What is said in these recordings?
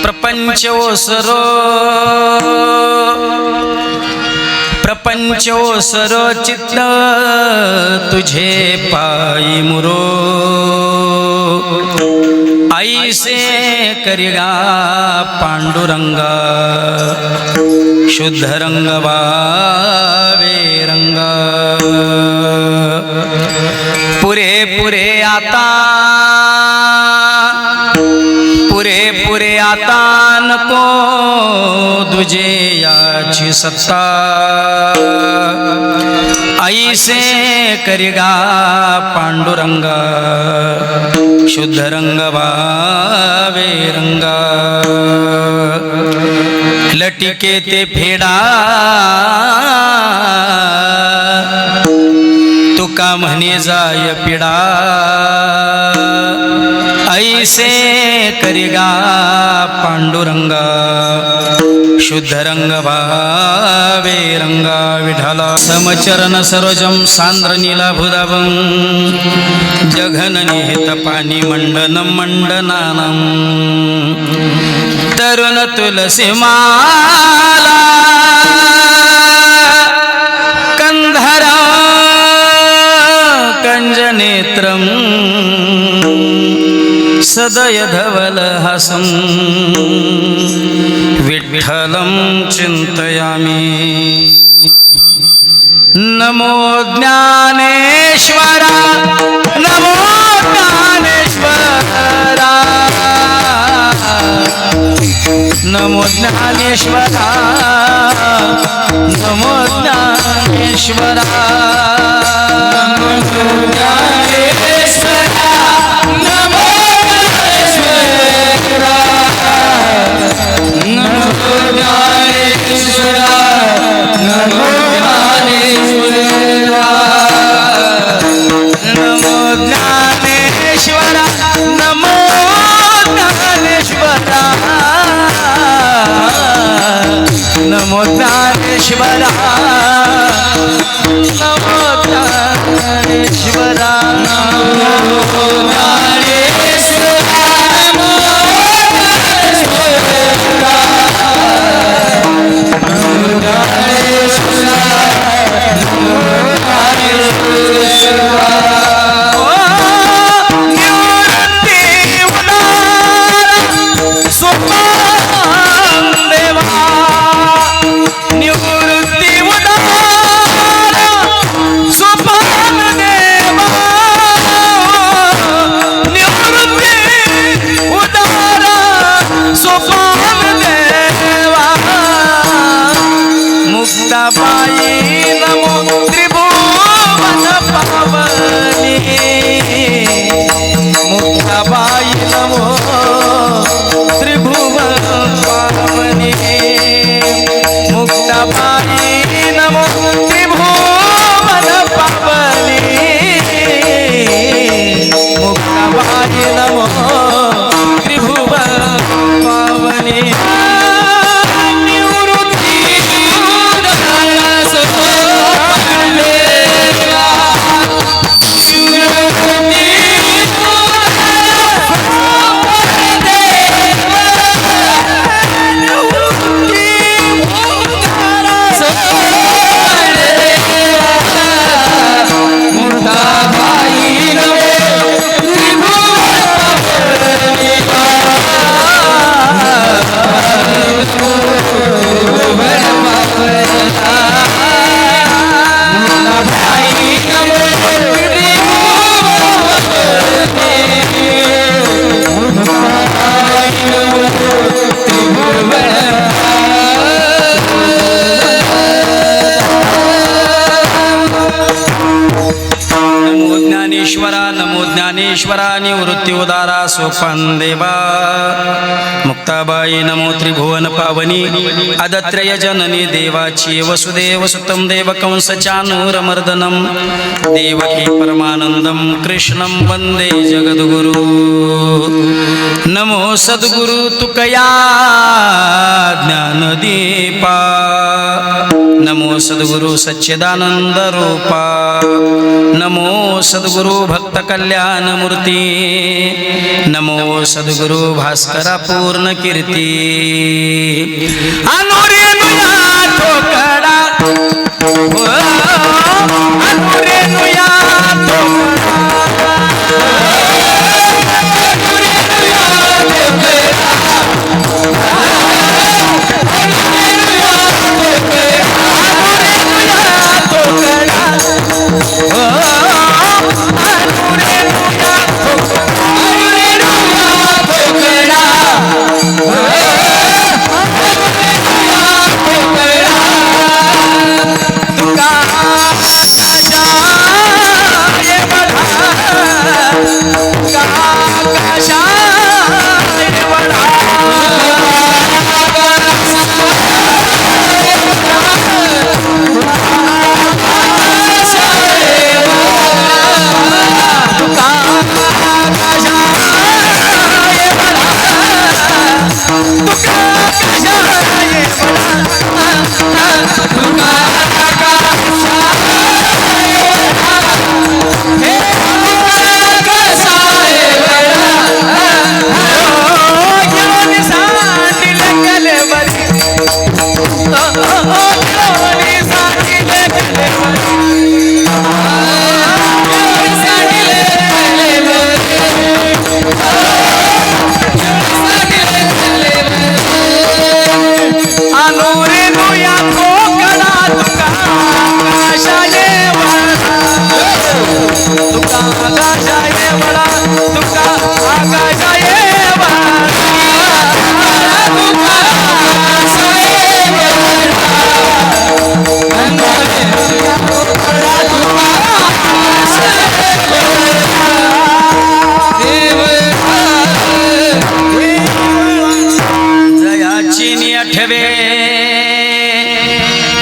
प्रपंच ओसरो प्रपंच ओसरो चित्त तुझे पायी मुरो ऐसे करिगा पांडुरंगा शुद्ध रंग वावे रंगा पुरे पुरे आता पुरे पुरे आता नको तुझे याची सत्ता ऐसे करिगा पांडुरंगा शुद्ध रंग वावे रंगा लटिके ते फेडा तुका म्हणे जाय पिडा ऐसे करिगा पांडुरंगा शुद्ध रंग भावे रंगा विठाला समचरण सरोजम सांद्र नीलाभुदाभं जघन निहित पाणी मंडनं मंडनानं तरुण तुलसी माला कंधरा कंजनेत्रं सदय धवल हसं विठ्ठलं चिन्तयामि नमो ज्ञानेश्वरा नमो ज्ञानेश्वरा नमो ज्ञानेश्वरा नमो ज्ञानेश्वरा नमो ज्ञानेश्वरा नमो ज्ञानेश्वरा नमो ज्ञानेश्वरा निवृत्ती उदारा सोपान देवा मुक्ताबाई नमो त्रिभुवन पावनी आदत्रय जननी देवाची वसुदेव सुतं देवकंस चानूरमर्दनं देवकी परमानंदं कृष्णं वंदे जगद्गुरु नमो सद्गुरु तुकया ज्ञानदीपा नमो सद्गुरु सच्चिदानंद रूपा नमो सद्गुरु भक्त कल्याण मूर्ती नमो सद्गुरु भास्करा पूर्ण कीर्ती अनुरेनुया ठोकडा अनुरेनुया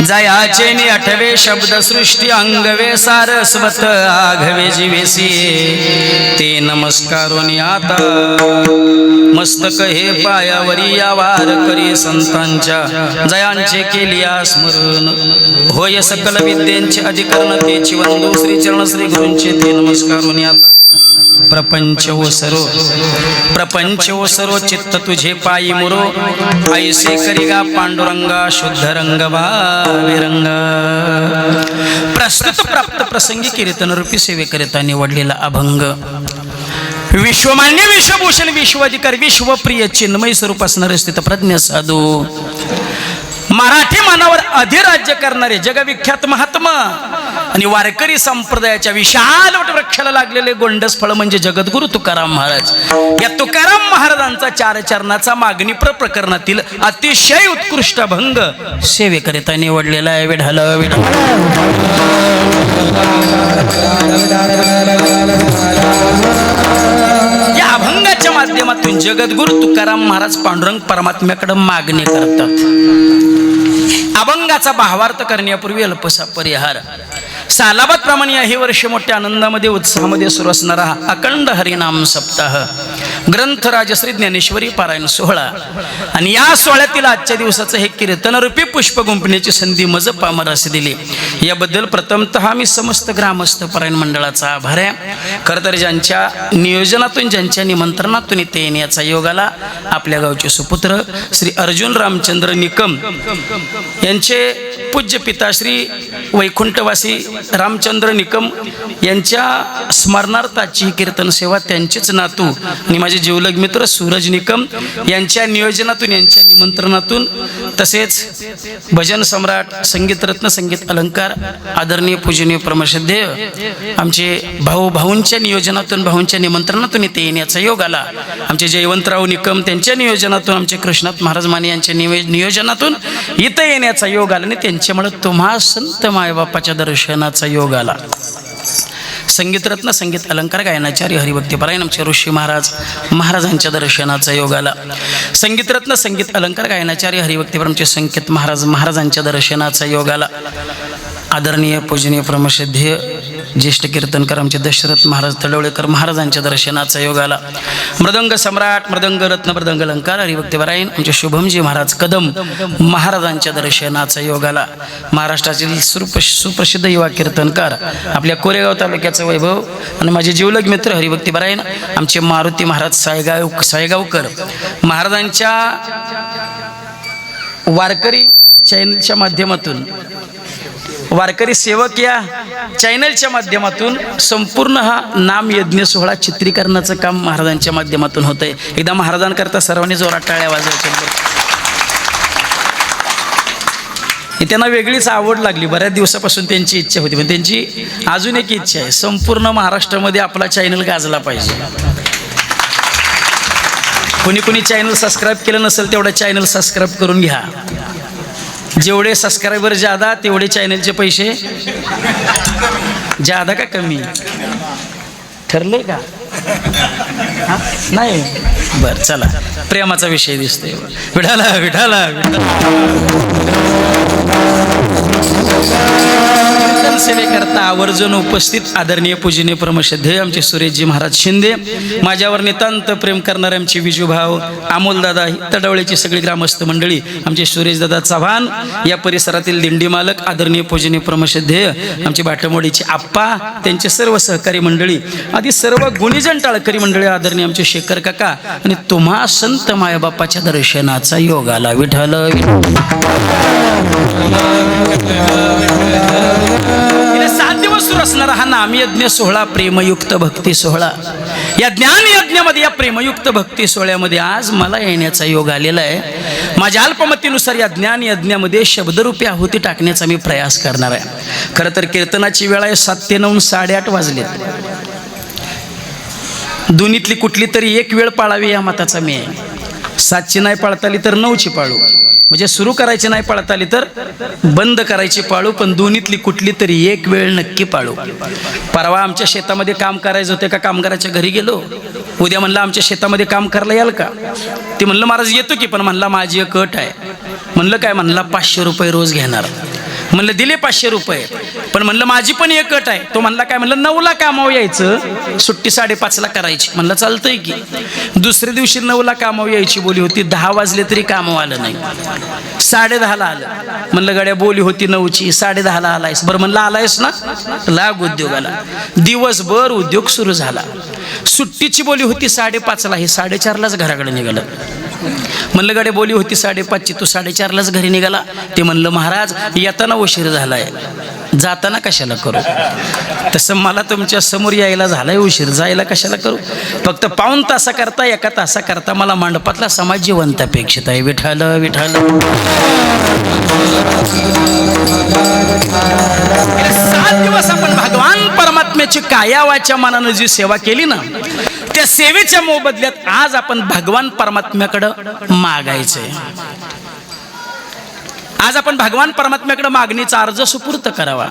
जयाचे नि आठवे शब्द सृष्टी अंगवे सारस्वत आघवे जीवेसी ते नमस्कारोनी आता मस्तक हे पायावरी या वार करी संतांच्या जयांचे केलिया स्मरण होय सकल विद्यांचे अधिकरण तेची वंदू श्री चरण श्री गुरूंचे ते नमस्कारोनी आता प्रपंच ओ सरो चित्त तुझे पायी मुरो ऐसे करिगा पांडुरंगा शुद्ध रंग विरंगा प्रस्तुत प्राप्त प्रसंगी कीर्तन रूपी सेवेकरिता निवडलेला अभंग विश्वमान्य विश्वभूषण विश्वाधिकार विश्वप्रिय चिन्मय स्वरूप असणारे स्थित प्रज्ञ साधू मराठी मानावर अधिराज्य करणारे जगविख्यात महात्मा आणि वारकरी संप्रदायाच्या विशाल वटवृक्षाला लागलेले गोंडस फळ म्हणजे जगद्गुरु तुकाराम महाराज. या तुकाराम महाराजांचा चार चरणाचा मागणी प्रकरणातील अतिशय उत्कृष्ट अभंग सेवेकरिता निवडलेला आहे. विढाल विढाल या अभंगाच्या माध्यमातून जगद्गुरु तुकाराम महाराज पांडुरंग परमात्म्याकडे मागणी करतात. अभंगाचा भावार्थ करण्यापूर्वी अल्पसा परिहार. सालाबाद प्रमाणे हे वर्ष मोठ्या आनंदामध्ये उत्साहामध्ये सुरू असणारा अखंड हरिनाम सप्ताह ग्रंथ राजश्री ज्ञानेश्वरी पारायण सोहळा आणि या सोहळ्यातील आजच्या दिवसाचं हे कीर्तनरूपी पुष्प गुंफण्याची संधी मज पामरास दिली. याबद्दल प्रथमतः मी समस्त ग्रामस्थ पारायण मंडळाचा आभार आहे. खरं तर ज्यांच्या नियोजनातून ज्यांच्या निमंत्रणातून इथे येण्याचा योग आला आपल्या गावचे सुपुत्र श्री अर्जुन रामचंद्र निकम यांचे पूज्य पिता श्री वैकुंठवासी रामचंद्र निकम यांच्या स्मरणार्थाची कीर्तन सेवा त्यांचेच नातू आणि माझे जीवलग मित्र सूरज निकम यांच्या नियोजनातून यांच्या निमंत्रणातून तसेच भजन सम्राट संगीत रत्न संगीत अलंकार आदरणीय पूजनीय परमश्रद्धेय आमचे भाऊंच्या नियोजनातून भाऊंच्या निमंत्रणातून इथे येण्याचा योग आला. आमचे जयवंतराव निकम त्यांच्या नियोजनातून आमचे कृष्णात महाराज माने यांच्या नियोजनातून इथे येण्याचा योग आला आणि त्यांच्यामुळे तुम्हा संत मायबापाच्या दर्शनाचा योग आला. संगीत रत्न संगीत अलंकार गायनाचार्य हरिभक्तीपरायण आमचे ऋषी महाराजांच्या दर्शनाचा योग आला. संगीत रत्न संगीत अलंकार गायनाचार्य हरिभक्तीपरायण आमचे संकेत महाराजांच्या दर्शनाचा योग आला. आदरणीय पूजनीय परमश्रद्धेय ज्येष्ठ कीर्तनकार आमचे दशरथ महाराज तडवळेकर महाराजांच्या दर्शनाचा योग आला. मृदंग सम्राट मृदंग रत्न मृदंग अलंकार हरिभक्तीपरायण आमचे शुभमजी महाराज कदम महाराजांच्या दर्शनाचा योग आला. महाराष्ट्रातील सुप्रसिद्ध युवा कीर्तनकार आपल्या कोरेगाव तालुक्याचा वैभव आणि माझे जीवलग मित्र हरिभक्तीपरायण आमचे मारुती महाराज सायगावकर महाराजांच्या वारकरी चॅनलच्या माध्यमातून वारकरी सेवक या चॅनलच्या माध्यमातून संपूर्ण हा नाम यज्ञ सोहळा चित्रीकरणाचं काम महाराजांच्या माध्यमातून होतंय. एकदा महाराजांकरता सर्वांनी जोरात टाळ्या वाजवायच्या. त्यांना वेगळीच आवड लागली. बऱ्याच दिवसापासून त्यांची इच्छा होती, पण त्यांची अजून एक इच्छा आहे, संपूर्ण महाराष्ट्रामध्ये आपला चॅनल गाजला पाहिजे. कोणी कोणी चॅनल सबस्क्राईब केलं नसेल तेवढं चॅनल सबस्क्राईब करून घ्या. जेवढे सबस्क्रायबर ज्यादा तेवढे चॅनलचे पैसे ज्यादा का कमी ठरले का? नाही बरं चला, प्रेमाचा विषय दिसतोय. विठाला विठाला सेवेकरता आवर्जून उपस्थित आदरणीय पूजनीय परमश्रद्धेय आमचे सुरेशजी महाराज शिंदे, माझ्यावर नितांत प्रेम करणारे आमचे विजूभाऊ अमोलदादा तडवळेची सगळी ग्रामस्थ मंडळी, आमचे सुरेशदादा चव्हाण, या परिसरातील दिंडी मालक आदरणीय पूजनीय परमश्रद्धेय आमचे बाटमोडीचे आप्पा, त्यांचे सर्व सहकारी मंडळी आदी सर्व गुणीजन टाळकरी मंडळी, आदरणीय आमचे शेखर काका आणि तुम्हा संत मायबापाच्या दर्शनाचा योग आला. विठ्ठल गेले 7 दिवस सुरू असणारा हा नामयज्ञ सोहळा, प्रेमयुक्त भक्ती सोहळा, या ज्ञान यज्ञामध्ये या प्रेमयुक्त भक्ती सोहळ्यामध्ये आज मला येण्याचा योग आलेला आहे. माझ्या अल्पमतीनुसार या ज्ञान यज्ञामध्ये शब्दरूपी आहुती टाकण्याचा मी प्रयास करणार आहे. खरं तर कीर्तनाची वेळ आहे 7 ते 9 8:30 वाजलेत. दोन्हीतली कुठली तरी एक वेळ पाळावी या मताचा मी आहे. 7ची नाही पाळता आली तर 9ची पाळू, म्हणजे सुरू करायची नाही पाळता आली तर बंद करायची पाळू, पण दोन्हीतली कुठली तरी एक वेळ नक्की पाळू. परवा आमच्या शेतामध्ये काम करायचं होते, का कामगाराच्या घरी गेलो. उद्या म्हणलं आमच्या शेतामध्ये काम करायला याल का? ते म्हणलं महाराज येतो की, पण म्हणला माझी एक अट आहे. म्हणलं काय? म्हणला 500 रुपये रोज घेणार. म्हणलं दिले 500 रुपये, पण म्हणलं माझी पण एक अट आहे. तो म्हणला काय? म्हणलं 9ला कामावर यायचं, सुट्टी 5:30ला करायची. म्हणलं चालतंय की. दुसऱ्या दिवशी 9ला कामावर यायची बोली होती, 10 वाजले तरी कामावर आलं नाही, 10:30ला आलं. म्हणलं गाड्या बोली होती 9ची, 10:30ला आलायस. बरं म्हणलं आलायस ना, लाग उद्योगाला. दिवसभर उद्योग सुरू झाला. सुट्टीची बोली होती 5:30ला, हे 4:30लाच घराकडे निघालं. म्हणलं गाड्या बोली होती 5:30ची, तू 4:30लाच घरी निघाला. ते म्हणलं महाराज येताना उशीर झालाय, जाताना कशाला करू? तसं मला तुमच्या समोर यायला झालाय उशीर, जायला कशाला करू? फक्त पाऊण तासा करता 1 तासा करता मला मंडपातला समाज जिवंत अपेक्षित आहे. विठाल विठाल 7 दिवस आपण भगवान परमात्म्याची काया वाच्या मनानं जी सेवा केली ना, त्या सेवेच्या मोबदल्यात आज आपण भगवान परमात्म्याकडे मागायचंय. आज आपण भगवान परमात्म्याकडे मागणीचा अर्ज सुपूर्त करावा.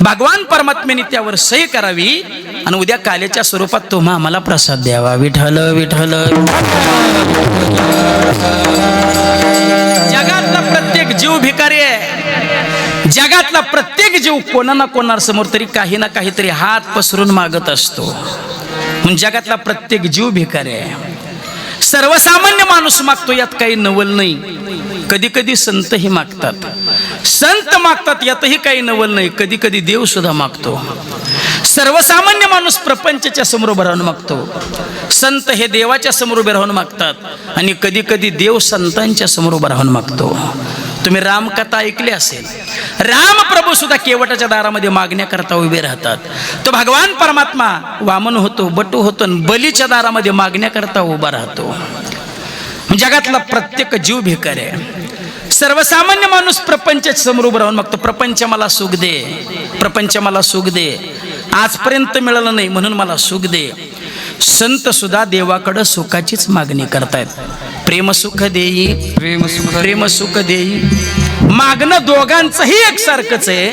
भगवान परमात्म्याने त्यावर सही करावी आणि उद्या कालेच्या स्वरूपात तुम्हा आम्हाला प्रसाद द्यावा. विठ्ठल विठ्ठल. जगातला प्रत्येक जीव भिकारी आहे. जगातला प्रत्येक जीव कोणा ना कोणासमोर तरी काही ना काहीतरी हात पसरून मागत असतो. म्हणजे जगातला प्रत्येक जीव भिकारी आहे. सर्वसामान्य माणूस मागतो, यात काही नवल नाही. कधी कधी संतही मागतात, संत मागतात, यातही काही नवल नाही. कधी कधी देव सुद्धा मागतो. सर्वसामान्य माणूस प्रपंचाच्या समोर उभा राहून मागतो, संत हे देवाच्या समोर उभे राहून मागतात, आणि कधी कधी देव संतांच्या समोर उभा राहून मागतो. तुम्ही रामकथा ऐकली असेल. रामप्रभू सुद्धा केवटाच्या दारामध्ये मागण्याकरता उभे राहतात. तो भगवान परमात्मा वामन होतो, बटू होतो, बलीच्या दारामध्ये मागण्याकरता उभा राहतो. जगातला प्रत्येक जीव भिकार आहे. सर्वसामान्य माणूस प्रपंचाच्या समोर उभं राहून मागतो, प्रपंच मला सुख दे, प्रपंच मला सुख दे, आजपर्यंत मिळालं नाही म्हणून मला सुख दे. संत सुद्धा देवाकडे सुखाचीच मागणी करतायत. प्रेम सुख देई, प्रेम सुख देई. मागणं दोघांचंही एकसारखंच आहे,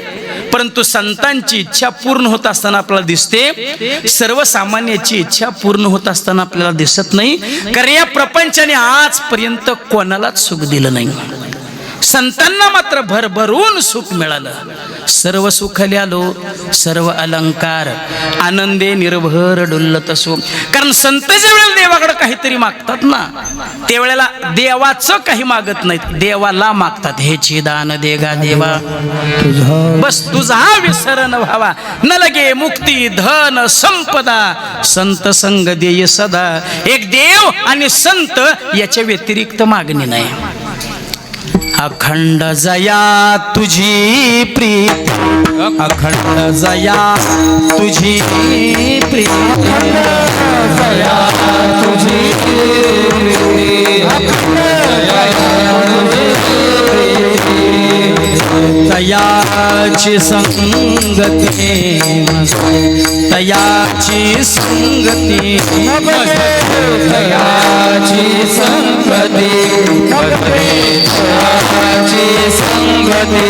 परंतु संतांची इच्छा पूर्ण होत असताना आपल्याला दिसते, सर्वसामान्याची इच्छा पूर्ण होत असताना आपल्याला दिसत नाही. कारण या प्रपंचाने आजपर्यंत कोणालाच सुख दिलं नाही. संतांना मात्र भरभरून सुख मिळालं. सर्व सुख ल्यालो सर्व अलंकार आनंदे निर्भर डुल्लत असो. कारण संत ज्या वेळेला देवाकडे काहीतरी मागतात ना, त्यावेळेला देवाचं काही मागत नाहीत, देवाला मागतात. हे दान देगा देवा बस तुझा विसरण व्हावा, न लगे मुक्ती धन संपदा संत संग देय सदा. एक देव आणि संत याच्या व्यतिरिक्त मागणी नाही. अखंड जया तुझी प्रीत, अखंड जया तुझी प्रीत, जया तुझी तयाची संगती, तयाची संगती, तयाची संगती, तयाची संगती.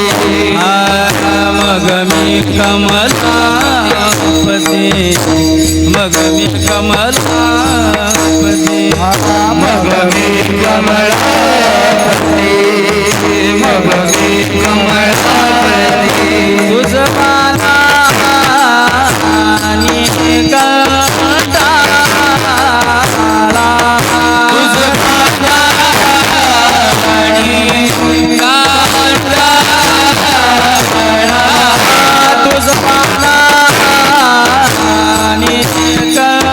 मग मी कमलापती, मग मी कमलापती, मग मी कमलापती, मग मी कमलापती. तुझ पाना आणि कंटाळा, तुझ पाना आणि कंटाळा, तुझ पाना आणि कंटाळा, तुझ पाना आणि कंटाळा.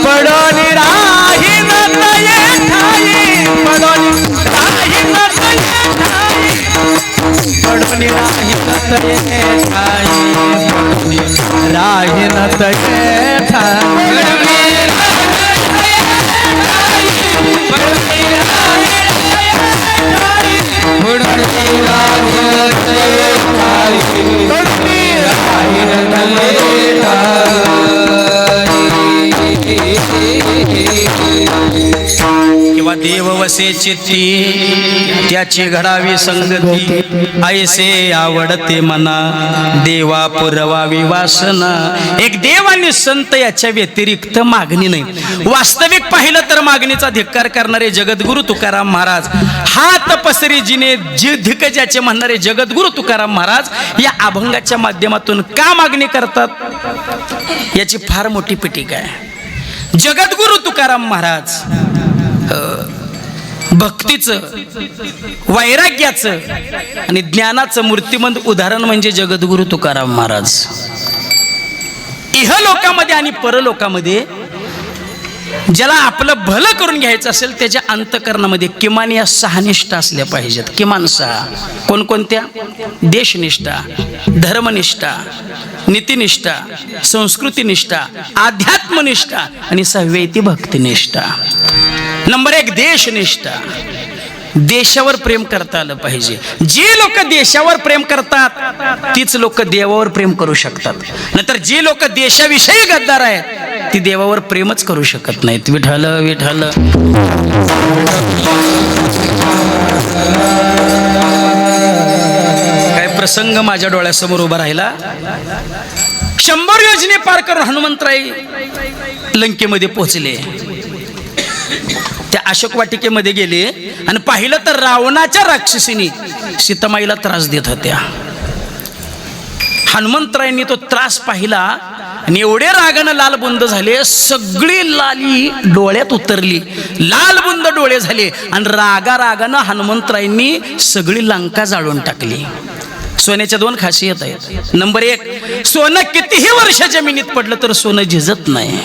पडोनी राही न तये ठाई, पडोनी राही न तये ठाई, पडोनी राही न तये ठाई, राही न तये ठाई, पडोनी राही न तये किंवा देव वसे चित्ती त्याची घडावी संगती. ऐसे आवडते मना देवा पुरवावी वासना. एक देव आणि संत याच्या व्यतिरिक्त मागणी नाही. वास्तविक पाहिलं तर मागणीचा धिक्कार करणारे जगद्गुरु तुकाराम महाराज, हात पसरी जिने जी धिक ज्याचे म्हणणारे जगद्गुरु तुकाराम महाराज या अभंगाच्या माध्यमातून का मागणी करतात याची फार मोठी पिटीक आहे. जगद्गुरु तुकाराम महाराज भक्तीचं, वैराग्याचं आणि ज्ञानाचं मूर्तिमंत उदाहरण म्हणजे जगद्गुरु तुकाराम महाराज. इहलोकामध्ये आणि परलोकामध्ये ज्याला आपलं भलं करून घ्यायचं असेल त्याच्या अंतकरणामध्ये किमान या 6 निष्ठा असल्या पाहिजेत. किमान 6. कोणकोणत्या? देशनिष्ठा, धर्मनिष्ठा, नीतिनिष्ठा, संस्कृतीनिष्ठा, आध्यात्मनिष्ठा आणि 6वी ती भक्तिनिष्ठा. नंबर 1 देशनिष्ठा. देशावर प्रेम करता आलं पाहिजे. जे लोक देशावर प्रेम करतात तीच लोक देवावर प्रेम करू शकतात. नंतर जे लोक देशाविषयी गद्दार आहेत ती देवावर प्रेमच करू शकत नाहीत. विठ्ठल विठ्ठल. काय प्रसंग माझ्या डोळ्यासमोर उभा राहिला. 100 योजने पार करून हनुमंतराय लंकेमध्ये पोहोचले. त्या अशोक वाटिकेमध्ये गेले आणि पाहिलं तर रावणाच्या राक्षसीने सीतामाईला त्रास देत होत्या. हनुमंतरायांनी तो त्रास पाहिला आणि एवढे रागानं लालबुंद झाले, सगळी लाली डोळ्यात उतरली, लालबुंद डोळे झाले आणि रागानं हनुमंतरायांनी सगळी लंका जाळून टाकली. सोन्याच्या 2 खासियत आहेत. नंबर 1, सोनं कितीही वर्ष जमिनीत पडलं तर सोनं झिजत नाही.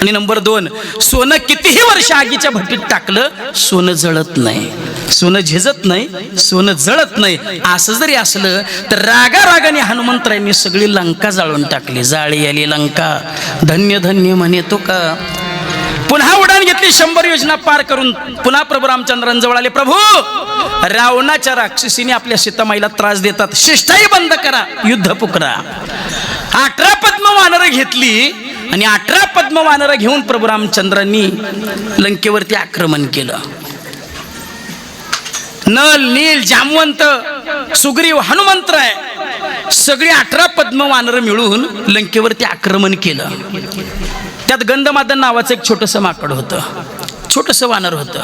आणि नंबर 2, सोनं कितीही वर्ष आगीच्या भट्टीत टाकलं सोनं जळत नाही. सोनं झिजत नाही, सोनं जळत नाही. असं जरी असलं तर रागाने हनुमंतरायांनी सगळी लंका जाळून टाकली. जाळी आली लंका, धन्य धन्य म्हणे तो का. पुन्हा उडान घेतली. 100 योजना पार करून पुन्हा प्रभू रामचंद्रांजवळ आले. प्रभू, रावणाच्या राक्षसीने आपल्या सीतामाईला त्रास देतात, शिष्टाई बंद करा, युद्ध पुकरा. 18 पद्म वानरं घेतली आणि 18 पद्म वानरं घेऊन प्रभू रामचंद्रांनी लंकेवरती आक्रमण केलं. नल, नील, जामवंत, सुग्रीव, हनुमंतराय सगळी 18 पद्म वानर मिळून लंकेवरती आक्रमण केलं. त्यात गंधमादन नावाचं एक छोटंसं माकड होतं, छोटंसं वानर होतं.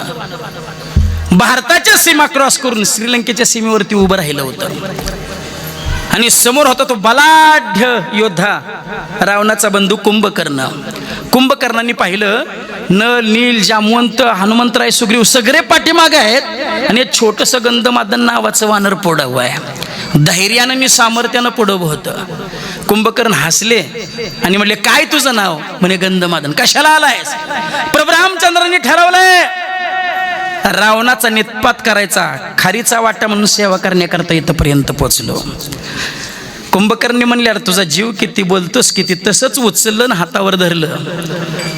भारताच्या सीमा क्रॉस करून श्रीलंकेच्या सीमेवरती उभं राहिलं होतं आणि समोर होता तो बलाढ्य योद्धा रावणाचा बंधू कुंभकर्ण. कुंभकर्णांनी पाहिलं नल, नील, जामवंत, हनुमंतराय, सुग्रीव सगळे पाठीमागे आहेत आणि छोटंसं गंधमादन नावाचं वानर पुढं आहे. धैर्यानं आणि सामर्थ्यानं पुढं होतं. कुंभकर्ण हसले आणि म्हणले, काय तुझं नाव? म्हणे गंधमादन. कशाला आलायस? प्रभू रामचंद्रांनी ठरवलंय रावणाचा नित्पात करायचा, खारीचा वाटा म्हणून सेवा करण्याकरता इथपर्यंत पोचलो. कुंभकर्णी म्हणले, अरे तुझा जीव किती, बोलतोस किती? तसंच उचललं ना हातावर धरलं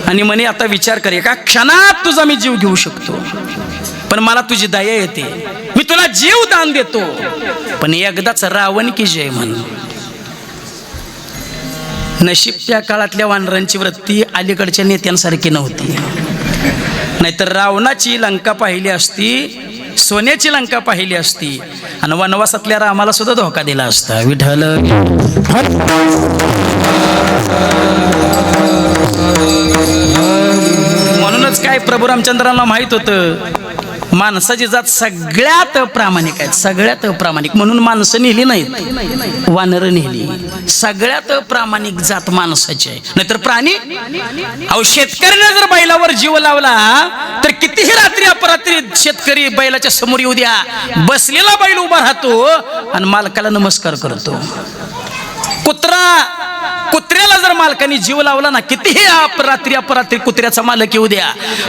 आणि म्हणे, आता विचार कर, एका क्षणात तुझा मी जीव घेऊ शकतो, पण मला तुझी दया येते, मी तुला जीव दान देतो, पण एकदाच रावण की जय म्हण. नशीब त्या काळातल्या वानरांची वृत्ती अलीकडच्या नेत्यांसारखी नव्हती. नाहीतर रावणाची लंका पाहिली असती, सोन्याची लंका पाहिली असती आणि वनवासातल्या रामाला सुद्धा धोका दिला असता. विठ्ठल. म्हणूनच काय प्रभू रामचंद्रांना माहित होतं माणसाची जात सगळ्यात प्रामाणिक आहे, सगळ्यात प्रामाणिक. म्हणून माणसं नेली नाहीत, वानरं नेली. सगळ्यात प्रामाणिक जात माणसाची आहे. नाहीतर प्राणी, अहो शेतकऱ्याने जर बैलावर जीव लावला तर कितीही रात्री अपरात्री शेतकरी बैलाच्या समोर येऊ द्या, बसलेला बैल उभा राहतो आणि मालकाला नमस्कार करतो. कुत्र्याला जर मालकाने जीव लावला ना, कितीही अपरात्री कुत्र्याचा मालक येऊ द्या,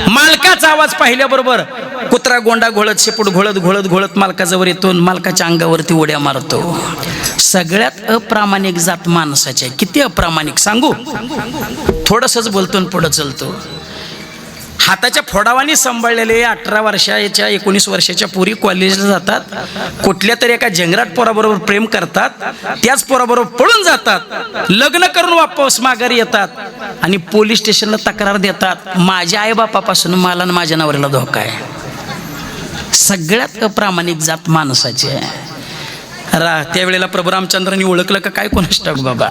मालकाचा आवाज पाहिल्याबरोबर कुत्रा गोंडा घोळत, शेपूट घोळत मालकाजवळ येतो, मालकाच्या अंगावरती उड्या मारतो. सगळ्यात अप्रामाणिक जात माणसाची आहे. किती अप्रामाणिक सांगू? थोडंसंच बोलतो आणि पुढं चलतो. हाताच्या फोडावानी सांभाळलेले 18 वर्षाच्या 19 वर्षाच्या पोरी कॉलेजला जातात, कुठल्या तरी एका जंगलात पोराबरोबर प्रेम करतात, त्याच पोराबरोबर पळून जातात, लग्न करून वापस माघारी येतात आणि पोलीस स्टेशनला तक्रार देतात, माझ्या आईबापापासून मला आणि माझ्या नवऱ्याला धोका आहे. सगळ्यात अप्रामाणिक जात माणसाची आहे. त्यावेळेला प्रभू रामचंद्रांनी ओळखलं का काय कोणास ठाऊक बाबा.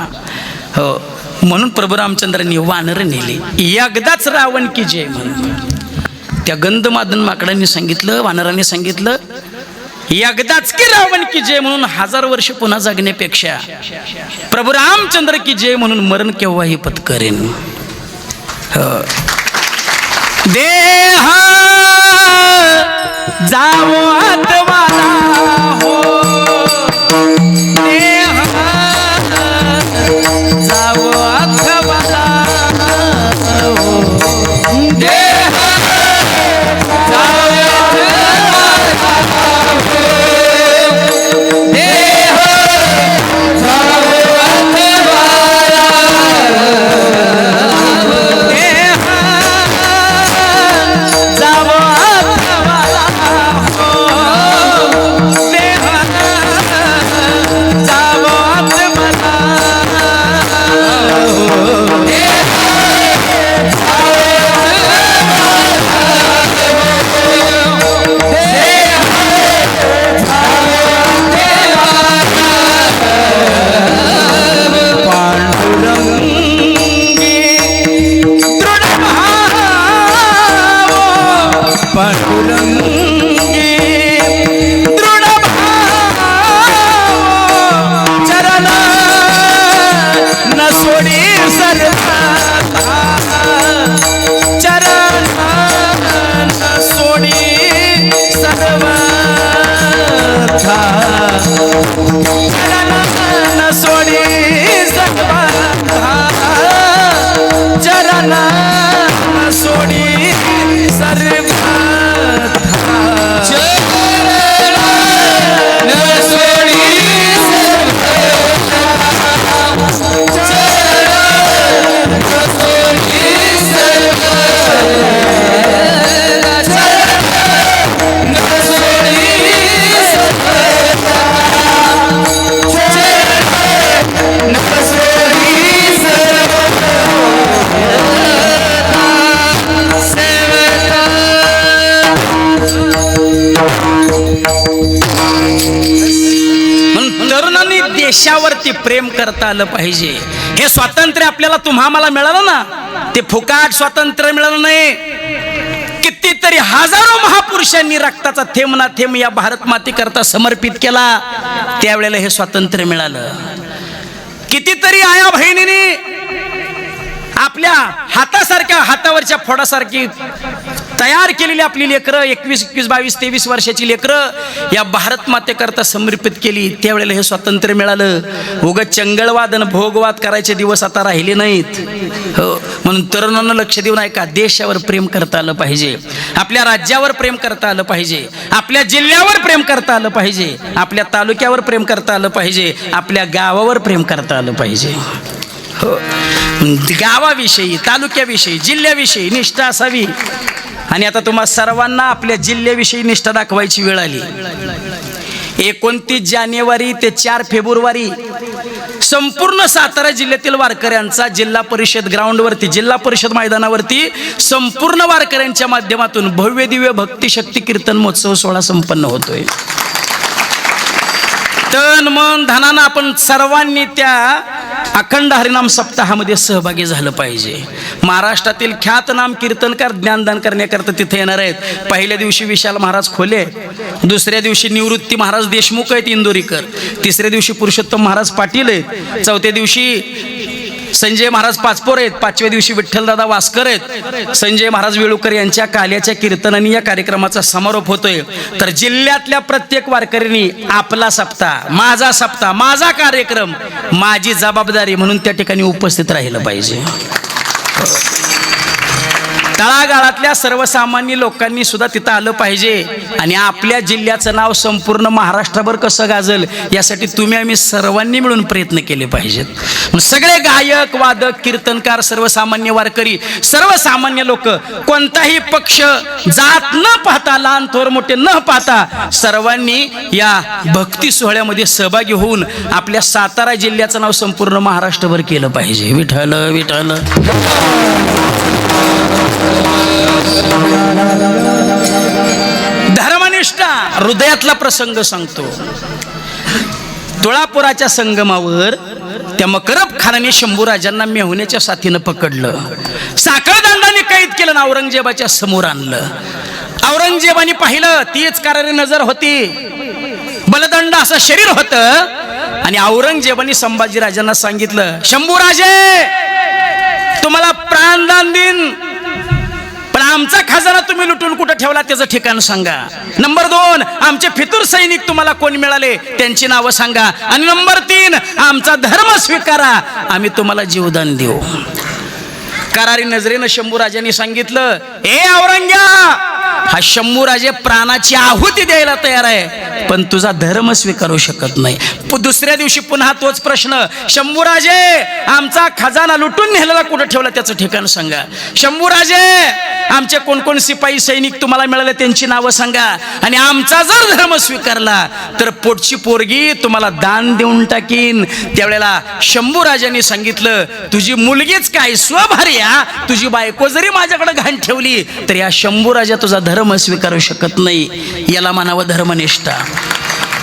हो, म्हणून प्रभू रामचंद्रांनी वानर नेली. एकदाच रावण की जय म्हणून त्या गंधमादन माकडांनी सांगितलं, वानरांनी सांगितलं, एकदाच की रावण की जय म्हणून 1000 वर्ष पुन्हा जगण्यापेक्षा प्रभू रामचंद्र की जय म्हणून मरण केव्हाही पत्करेन. देह जावो आत्माला हो, देह जावो आत्माला हो, देह जावो देशावरती प्रेम करता आलं पाहिजे. हे स्वातंत्र्य आपल्याला तुम्हा मला मिळालं ना, ते फुकाट स्वातंत्र्य मिळालं नाही. कितीतरी हजारो महापुरुषांनी रक्ताचा थेंब ना थेंब या भारत माते करता समर्पित केला, त्यावेळेला हे स्वातंत्र्य मिळालं. कितीतरी आया बहिणींनी आपल्या हातासारख्या, हातावरच्या फोडासारखी तयार केलेली आपली लेकरं, 21, 22, 23 वर्षाची लेकरं या भारत मातेकरता समर्पित केली, त्यावेळेला हे स्वातंत्र्य मिळालं. उगाच चंगळवाद आणि भोगवाद करायचे दिवस आता राहिले नाहीत. हो, म्हणून तरुणांना लक्ष देऊन ऐका, देशावर प्रेम करता आलं पाहिजे, आपल्या राज्यावर प्रेम करता आलं पाहिजे, आपल्या जिल्ह्यावर प्रेम करता आलं पाहिजे, आपल्या तालुक्यावर प्रेम करता आलं पाहिजे, आपल्या गावावर प्रेम करता आलं पाहिजे. हो, गावाविषयी, तालुक्याविषयी, जिल्ह्याविषयी निष्ठा असावी. आणि आता तुम्हा सर्वांना आपल्या जिल्ह्याविषयी निष्ठा दाखवायची वेळ आली. 29 जानेवारी ते 4 फेब्रुवारी संपूर्ण सातारा जिल्ह्यातील वारकऱ्यांचा जिल्हा परिषद ग्राउंडवरती, जिल्हा परिषद मैदानावरती संपूर्ण वारकऱ्यांच्या माध्यमातून भव्य दिव्य भक्ती शक्ती कीर्तन महोत्सव सोहळा संपन्न होतोय. तन मन धनानं आपण सर्वांनी त्या अखंड हरिनाम सप्ताहामध्ये सहभागी झालं पाहिजे. महाराष्ट्रातील ख्यातनाम कीर्तनकार ज्ञानदान करण्याकरता तिथे येणार आहेत. पहिल्या दिवशी विशाल महाराज खोले, दुसऱ्या दिवशी निवृत्ती महाराज देशमुख आहेत इंदोरीकर, तिसऱ्या दिवशी पुरुषोत्तम महाराज पाटील आहेत, चौथ्या दिवशी संजय महाराज पाचपोर आहेत, पाचव्या दिवशी विठ्ठलदादा वास्कर आहेत, संजय महाराज वेळुकर यांच्या काल्याच्या कीर्तनाने या कार्यक्रमाचा समारोप होतोय. तर जिल्ह्यातल्या प्रत्येक वारकऱ्यांनी आपला सप्ताह, माझा सप्ताह, माझा कार्यक्रम, माझी जबाबदारी म्हणून त्या ठिकाणी उपस्थित राहिलं पाहिजे. तळागाळातल्या सर्वसामान्य लोकांनी सुद्धा तिथं आलं पाहिजे. आणि आपल्या जिल्ह्याचं नाव संपूर्ण महाराष्ट्रभर कसं गाजल यासाठी तुम्ही आम्ही सर्वांनी मिळून प्रयत्न केले पाहिजेत. सगळे गायक, वादक, कीर्तनकार, सर्वसामान्य वारकरी, सर्वसामान्य लोक, कोणताही पक्ष जात न पाहता, लहान थोर मोठे न पाहता सर्वांनी या भक्ती सोहळ्यामध्ये सहभागी होऊन आपल्या सातारा जिल्ह्याचं नाव संपूर्ण महाराष्ट्रभर केलं पाहिजे. विठ्ठल विठ्ठल. धर्मनिष्ठा हृदयातला प्रसंग सांगतो. तुळापुराच्या संगमावर त्या मकरब खानाने शंभूराजांना मेहुण्याच्या साथीनं पकडलं, साखळदंडाने कैद केलं, औरंगजेबाच्या समोर आणलं. औरंगजेबाने पाहिलं, तीच करारी नजर होती, बलदंड असं शरीर होतं. आणि औरंगजेबाने संभाजीराजांना सांगितलं, शंभूराजे तुम्हाला प्राणदान देईन, पण आमचा खजाना तुम्ही लुटून कुठं ठेवला त्याचं ठिकाण सांगा. नंबर 2, आमचे फितूर सैनिक तुम्हाला कोण मिळाले त्यांची नावं सांगा. आणि नंबर 3, आमचा धर्म स्वीकारा, आम्ही तुम्हाला जीवदान देऊ. करारी नजरेनं शंभूराजांनी सांगितलं, ए औरंग्या, हा शंभूराजे प्राणाची आहुती द्यायला तयार आहे, पण तुझा धर्म स्वीकारू शकत नाही. दुसऱ्या दिवशी पुन्हा तोच प्रश्न, शंभूराजे आमचा खजाना लुटून नेलेला कुठं ठेवला त्याचं ठिकाण सांगा. शंभूराजे आमचे कोण कोण सिपाही सैनिक तुम्हाला मिळाले त्यांची नावं सांगा. आणि आमचा जर धर्म स्वीकारला तर पोटची पोरगी तुम्हाला दान देऊन टाकीन. त्यावेळेला शंभूराजांनी सांगितलं, तुझी मुलगीच काय स्वभार्या, तुझी बायको जरी माझ्याकडे घाण ठेवली तर या शंभूराजा तुझा धर्म स्वीकारू शकत नाही. याला म्हणावं धर्मनिष्ठा.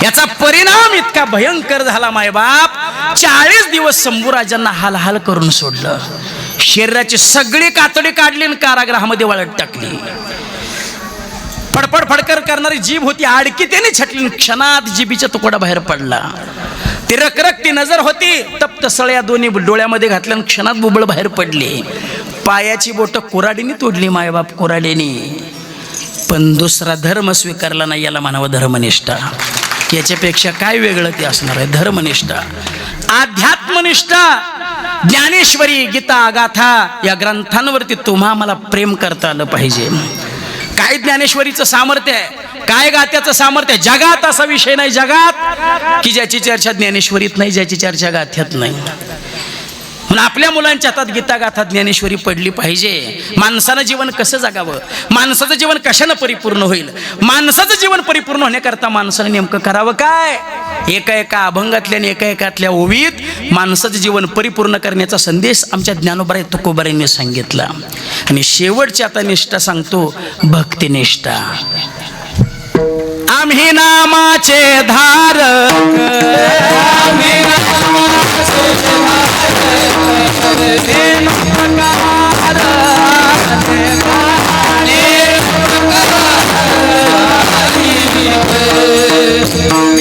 याचा परिणाम इतका भयंकर झाला मायबाप, 40 दिवस शंभूराजांना हाल हाल करून सोडलं. शरीराची सगळी कातडी काढली आणि कारागृहामध्ये वाळत टाकली. फडफड फडकर करणारी जीभ होती, आडकी त्याने छटली, क्षणात जीबीचा तुकडा बाहेर पडला. ती रखरखती नजर होती, तप्त सळ्या दोन्ही डोळ्यामध्ये घातल्या, क्षणात बुबळ बाहेर पडली. पायाची बोट कुऱ्हाडीने तोडली मायबाप, कुऱ्हाडीने. पण दुसरा धर्म स्वीकारला नाही, याला म्हणावं धर्मनिष्ठा. याच्यापेक्षा काय वेगळं ते असणार आहे. धर्मनिष्ठा, अध्यात्मनिष्ठा. ज्ञानेश्वरी, गीता, गाथा या ग्रंथांवरती तुम्हा मला प्रेम करता आलं पाहिजे. काय ज्ञानेश्वरीचं सामर्थ्य आहे, काय गात्याचं सामर्थ्य आहे. जगात असा विषय नाही जगात की ज्याची चर्चा ज्ञानेश्वरीत नाही, ज्याची चर्चा गाथ्यात नाही. म्हणून आपल्या मुलांच्या हातात गीता गाथा ज्ञानेश्वरी पडली पाहिजे. माणसानं जीवन कसं जगावं, माणसाचं जीवन कशानं परिपूर्ण होईल, माणसाचं जीवन परिपूर्ण होण्याकरता माणसानं नेमकं करावं काय, एका एका अभंगातल्या आणि एका एकातल्या ओवीत माणसाचं जीवन परिपूर्ण करण्याचा संदेश आमच्या ज्ञानोबा तुकोबारांनी सांगितला. आणि शेवटची आता निष्ठा सांगतो, भक्तिनिष्ठा. आम्ही नामाचे धारक, आम्ही नामाचे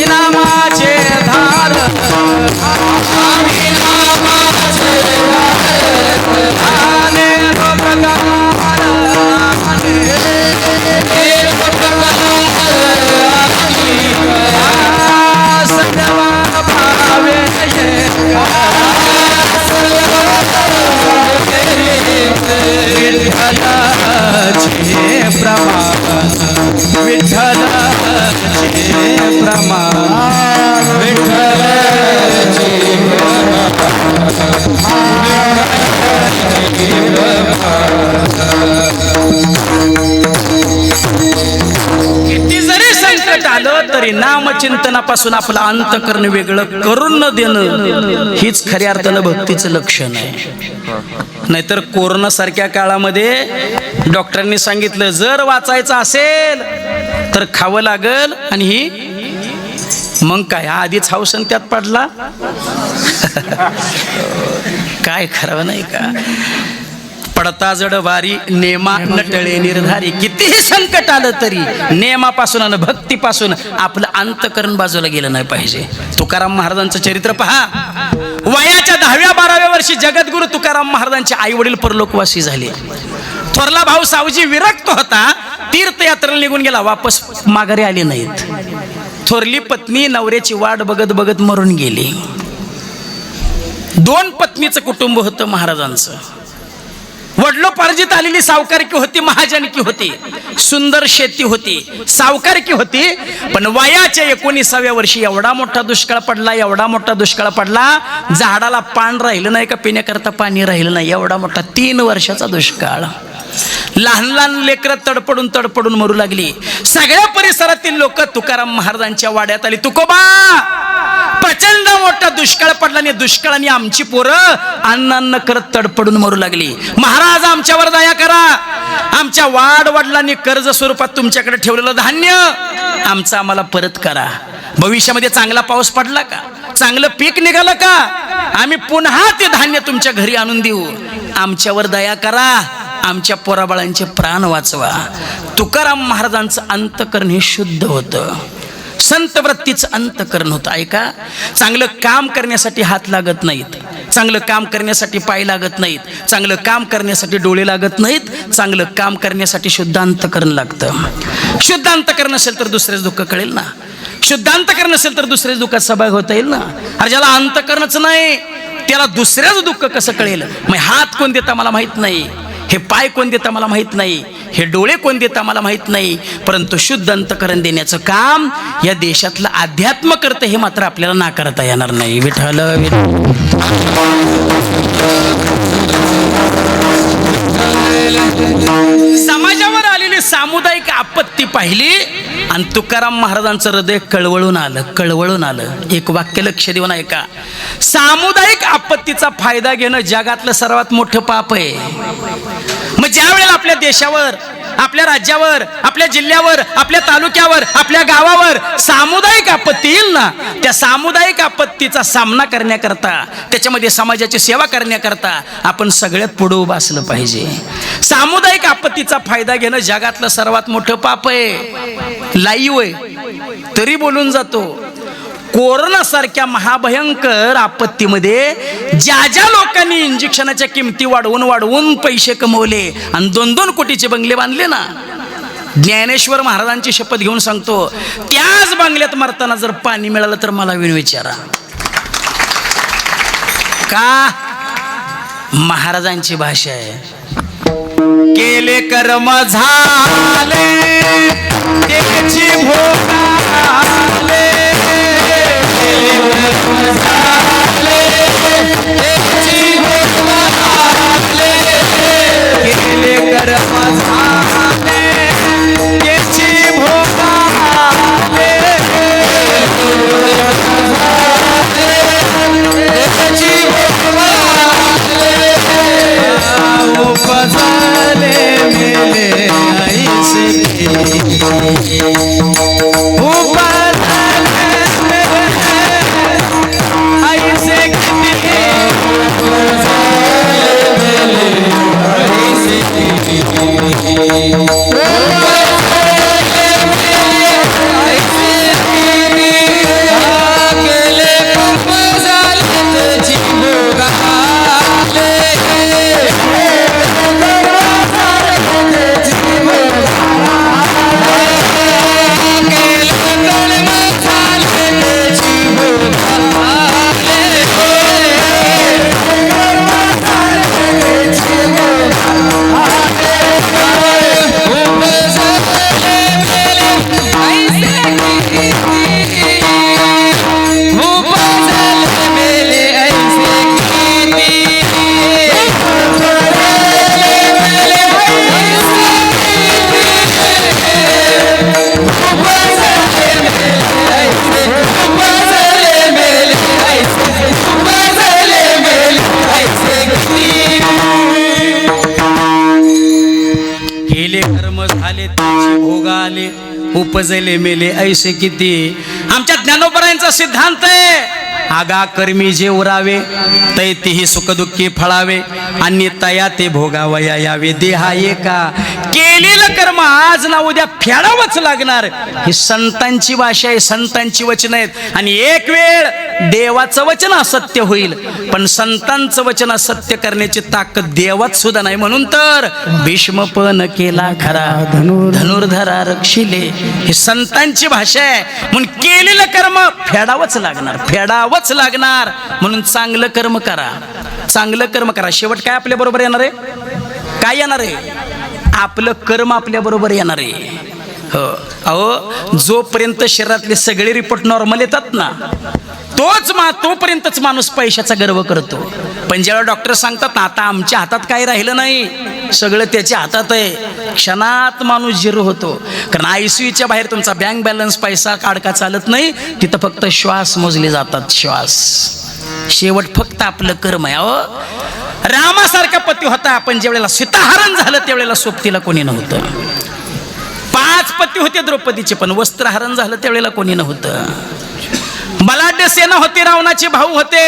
नामाचे धारक, आम्ही नामाचे तरी नामचिंतनापासून आपलं अंतकरण वेगळं करून न देणं हीच खऱ्या अर्थानं भक्तीचं लक्षण आहे. नाहीतर कोरोना सारख्या काळामध्ये डॉक्टरांनी सांगितलं जर वाचायचं असेल तर खावं लागल, आणि ही मग काय आधीच हौसन त्यात पडला काय खरं नाही का. पडता जड वारी नेमा नटळे निर्धारी. कितीही संकट आलं तरी नेमापासून आणि भक्तीपासून आपलं अंतकरण बाजूला गेलं नाही पाहिजे. तुकाराम महाराजांचं चरित्र पहा. वयाच्या 10व्या-12व्या वर्षी जगद्गुरु तुकाराम महाराजांचे आई वडील परलोकवासी झाले. थोरला भाऊ सावजी विरक्त होता, तीर्थयात्रेला निघून गेला, वापस माघारी आले नाहीत. थोरली पत्नी नवऱ्याची वाट बघत बघत मरून गेली. 2 पत्नीचं कुटुंब होतं महाराजांचं. वडलोपार्जित आलेली सावकारकी होती, महाजनकी होती, सुंदर शेती होती, सावकारकी होती. पण वयाच्या 19व्या वर्षी एवढा मोठा दुष्काळ पडला, एवढा मोठा दुष्काळ पडला, झाडाला पान राहिलं नाही का पिण्याकरता पाणी राहिलं नाही, एवढा मोठा 3 वर्षाचा दुष्काळ. लहान लहान लेकरं तडपडून तडपडून मरू लागली. सगळ्या परिसरातील लोक तुकाराम महाराजांच्या वाड्यात आली. तुकोबा, प्रचंड मोठा दुष्काळ पडला आणि दुष्काळाने आमची पोरं अन्नान्न करत तडपडून मरू लागली. महाराज आमच्यावर दया करा. आमच्या वाड वडिलांनी कर्ज स्वरूपात तुमच्याकडे ठेवलेलं धान्य आमचं आम्हाला परत करा. भविष्यामध्ये चांगला पाऊस पडला का, चांगलं पीक निघालं का, आम्ही पुन्हा ते धान्य तुमच्या घरी आणून देऊ. आमच्यावर दया करा, आमच्या पोराबाळांचे प्राण वाचवा. तुकाराम महाराजांचं अंतकरण हे शुद्ध होतं, संत वृत्तीचं अंतकरण होतं. ऐका, चांगलं काम करण्यासाठी हात लागत नाहीत, चांगलं काम करण्यासाठी पाय लागत नाहीत, चांगलं काम करण्यासाठी डोळे लागत नाहीत. चांगलं काम करण्यासाठी शुद्ध अंतकरण लागतं. शुद्ध अंतकरण असेल तर दुसरेच दुःख कळेल ना. शुद्ध अंतकरण असेल तर दुसऱ्याच दुःखात सहभाग होता येईल ना. अरे ज्याला अंतकरणच नाही त्याला दुसऱ्याच दुःख कसं कळेल. मग हात कोण देता मला माहित नाही, हे पाय कोण देता मला माहित नाही, हे डोळे कोण देता मला माहित नाही, परंतु शुद्ध अंतकरण देण्याचं काम या देशातलं अध्यात्म करतं हे मात्र आपल्याला नाकारता येणार नाही. विठ्ठल समाजावर आलेली सामुदायिक आपत्ती पाहिली आणि तुकाराम महाराजांचं हृदय कळवळून आलं. एक वाक्य लक्ष देऊन ऐका. सामुदायिक आपत्तीचा फायदा घेणं जगातलं सर्वात मोठं पाप आहे. मग ज्या वेळेला आपल्या देशावर, आपल्या राज्यावर, आपल्या जिल्ह्यावर, आपल्या तालुक्यावर, आपल्या गावावर सामुदायिक आपत्ती येईल ना, त्या सामुदायिक आपत्तीचा सामना करण्याकरता, त्याच्यामध्ये समाजाची सेवा करण्याकरता आपण सगळ्यात पुढे उभं असलं पाहिजे. सामुदायिक आपत्तीचा फायदा घेणं जगातलं सर्वात मोठं पाप आहे. लाईव्ह आहे तरी बोलून जातो. कोरोना सारख्या महाभयंकर आपत्तीमध्ये ज्या ज्या लोकांनी इंजेक्शनाच्या किमती वाढवून पैसे कमवले आणि 2-2 कोटीचे बंगले बांधले ना, ज्ञानेश्वर महाराजांची शपथ घेऊन सांगतो, त्याच बंगल्यात मरताना जर पाणी मिळालं तर मला विचारा. का? महाराजांची भाषा आहे. केले कर्म झाले त्याची भोगाले, केले कर्म झाले त्याची भोगाले, उपजले मेले ऐसे उपजले मेले ऐसे किती. आमच्या ज्ञानोबरायांचा सिद्धांत आहे, आगा कर्मी जे उरावे तैतीही सुखदुःखी फळावे, आणि तया ते भोगावया यावे. देहा एका केलेलं कर्म आज ना उद्या फेडावंच लागणार. ही संतांची भाषा आहे, संतांची वचन आहेत. आणि एक वेळ देवाचं वचन असत्य होईल, पण संतांचं वचन असत्य करण्याची ताकद देवात सुद्धा नाही. म्हणून तर भीष्म पण केला खरा, धनुर्धरा रक्षिले. ही संतांची भाषा आहे. म्हणून केलेलं कर्म फेडावंच लागणार, फेडावंच लागणार. म्हणून चांगलं कर्म करा, चांगलं कर्म करा. शेवट काय आपल्या बरोबर येणार आहे? काय येणार आहे? आपलं कर्म आपल्या बरोबर येणार आहे. हो, अहो जोपर्यंत शरीरातले सगळे रिपोर्ट नॉर्मल येतात ना, तोपर्यंतच माणूस पैशाचा गर्व करतो. पण जेव्हा डॉक्टर सांगतात ना आता आमच्या हातात काही राहिलं नाही, सगळं त्याच्या हातात आहे, क्षणात माणूस झिरो होतो. कारण ICUच्या बाहेर तुमचा बँक बॅलन्स पैसा काढका चालत नाही, तिथं फक्त श्वास मोजले जातात, श्वास. शेवट फक्त आपलं कर्म आहे. अहो रामासारखा पती होता, पण ज्यावेळेला सीताहरण झालं त्यावेळेला सोबतीला कोणी नव्हतं. 5 पती होते द्रौपदीचे, पण वस्त्रहरण झालं त्यावेळेला कोणी नव्हतं. बलाढ्य सेना होती, रावणाचे भाऊ होते,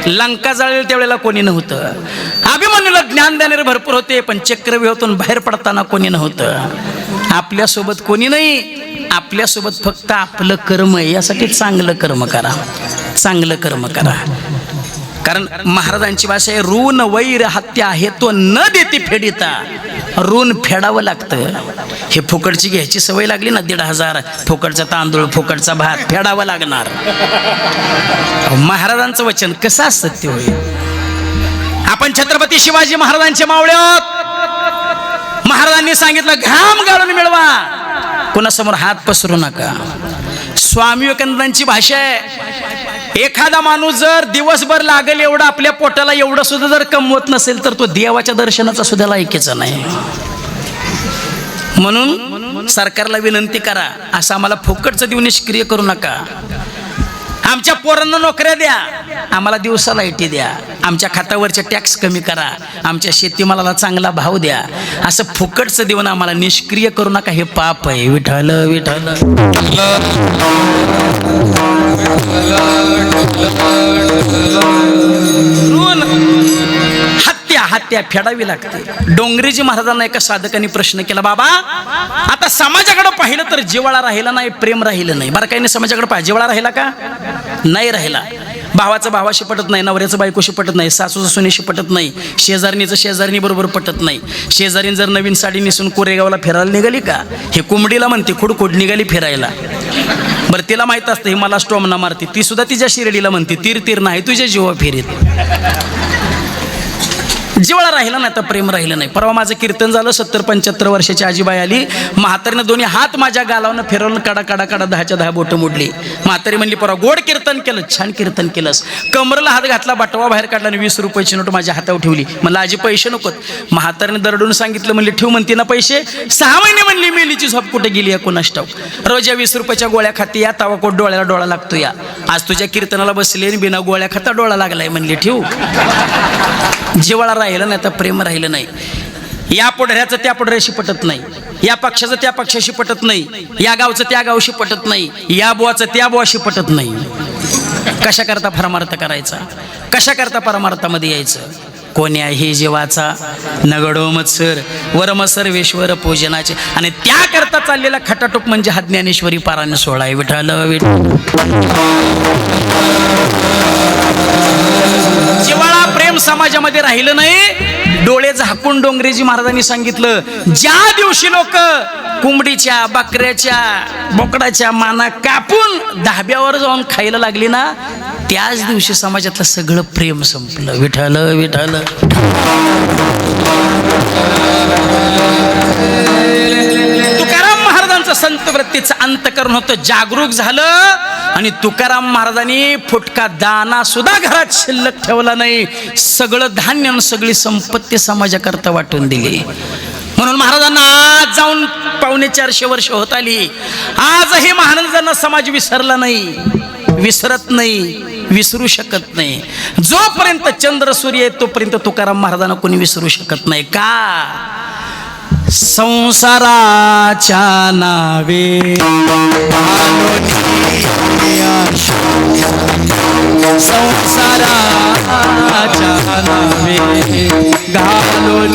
लंका जळेल त्यावेळेला कोणी नव्हतं. अभिमन्यूला ज्ञान देणारे भरपूर होते, पण चक्रव्यूहातून बाहेर पडताना कोणी नव्हतं. आपल्यासोबत कोणी नाही, आपल्यासोबत फक्त आपलं कर्म आहे. यासाठी चांगलं कर्म करा, चांगलं कर्म करा. कारण महाराजांची भाषा आहे, ऋण वैर हत्या हे तो न देते फेडिता. ऋण फेडावं लागतं. हे फुकटची घ्यायची सवय लागली ना, 1,500 फुकटचा तांदूळ, फुकटचा भात फेडावं लागणार. महाराजांचं वचन कसं सत्य होईल? आपण छत्रपती शिवाजी महाराजांचे मावळे आहोत. महाराजांनी सांगितलं घाम गाळून मिळवा, कोणासमोर हात पसरू नका. स्वामी विवेकानंदांची भाषा आहे, एखादा माणूस जर दिवसभर लागेल एवढं आपल्या पोटाला एवढं सुद्धा जर कमवत नसेल तर तो देवाच्या दर्शनाचा सुद्धा लायकीचा नाही. म्हणून सरकारला विनंती करा, असं आम्हाला फुकटचं देऊन निष्क्रिय करू नका. आमच्या पोरांना नोकऱ्या द्या, आम्हाला दिवसा लाईटी द्या, आमच्या खात्यावरचे टॅक्स कमी करा, आमच्या शेतीमालाला चांगला भाव द्या. असं फुकटचं देऊन आम्हाला निष्क्रिय करू नका, हे पाप आहे. विठ्ठल विठ्ठल. हत्या फेडावी लागते. डोंगरेजी महाराजांना एका साधकाने प्रश्न केला, बाबा आता समाजाकडे पाहिलं तर जिव्हाळा राहिला नाही, प्रेम राहिलं नाही. बरं काही नाही, समाजाकडे पाहिजे, जिव्हाळा राहिला का? नाही राहिला. भावाचं भावाशी पटत नाही, नवऱ्याचं बायकोशी पटत नाही, सासूचं सुनेशी पटत नाही, शेजारणीचं शेजारणी बरोबर पटत नाही. शेजारीन जर नवीन साडी नेसून कोरेगावला फिरायला निघाली का, हे कोंबडीला म्हणते खुडखुड निघाली फिरायला. बरं तिला माहित असतं हे मला स्टॉमना मारते, ती सुद्धा तिच्या शिर्डीला म्हणते तीर तीर नाही तुझ्या जीवा फिरीत. जिव्हाळा राहिला नाही तर प्रेम राहिलं नाही. परवा माझं कीर्तन झालं, 70-75 वर्षाची आजीबाई आली, म्हातारीनं दोन्ही हात माझ्या गालावनं फिरवलं, कडा कडा कडा 10च्या 10 बोटं मोडली. म्हातारी म्हणली, परवा गोड कीर्तन केलं, छान कीर्तन केलंस. कमरला हात घातला, बटवा बाहेर काढला आणि 20 रुपयाची नोट माझ्या हातावर ठेवली. म्हणलं आजी पैसे नकोत. म्हातारीने दरडून सांगितलं, म्हणली ठेव म्हणते ना पैसे. 6 महिने म्हणली मेलीची झोप कुठे गेली या कोणास ठाऊक. रोज या 20 रुपयाच्या गोळ्या खाते, या तवाकोट डोळ्याला डोळा लागतो. या आज तुझ्या कीर्तनाला बसले आणि बिना गोळ्या खाता डोळा लागलाय. म्हणली ठेव. जिव्हाळा राहिलं नाही तर प्रेम राहिलं नाही. या पुढऱ्याचं त्या पुढऱ्याशी पटत नाही, या पक्षाचं त्या पक्षाशी पटत नाही, या गावचं त्या गावशी पटत नाही, या बुवाचं त्या बुवाशी पटत नाही. कशा करता परमार्थ करायचा, कशा करता परमार्थामध्ये यायचं? कोण्याही जीवाचा नगडो मत्सर वरम सर्वेश्वर पूजनाचे. आणि त्याकरता चाललेला खटाटोप म्हणजे हा ज्ञानेश्वरी पारायण सोहळा आहे. विठ्ठल विठ्ठल. जिव्हाळा प्रेम समाजामध्ये राहिलं नाही. डोळे झाकून डोंगरेजी महाराजांनी सांगितलं, ज्या दिवशी लोक कोंबडीच्या, बकऱ्याच्या, बोकडाच्या माना कापून धाब्यावर जाऊन खायला लागली ना, त्याच दिवशी समाजातलं सगळं प्रेम संपलं. विठ्ठल विठ्ठल. तुकाराम महाराजांचं संत वृत्तीचं अंतकरण होतं, जागरूक झालं. आणि तुकाराम महाराजांनी फुटका दाना सुद्धा घरात शिल्लक ठेवला नाही. सगळं धान्य आणि सगळी संपत्ती समाजाकरता वाटून दिली. म्हणून महाराजांना आज जाऊन 450 वर्ष होत आली. आजही महाराजांना समाज विसरला नाही, विसरत नाही, विसरू शकत नाही. जोपर्यंत चंद्र सूर्य आहे तोपर्यंत तुकाराम महाराजांना कोणी विसरू शकत नाही. का? संसाराच्या नावे संसाराच्या नावे घालून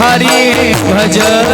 हरी भजन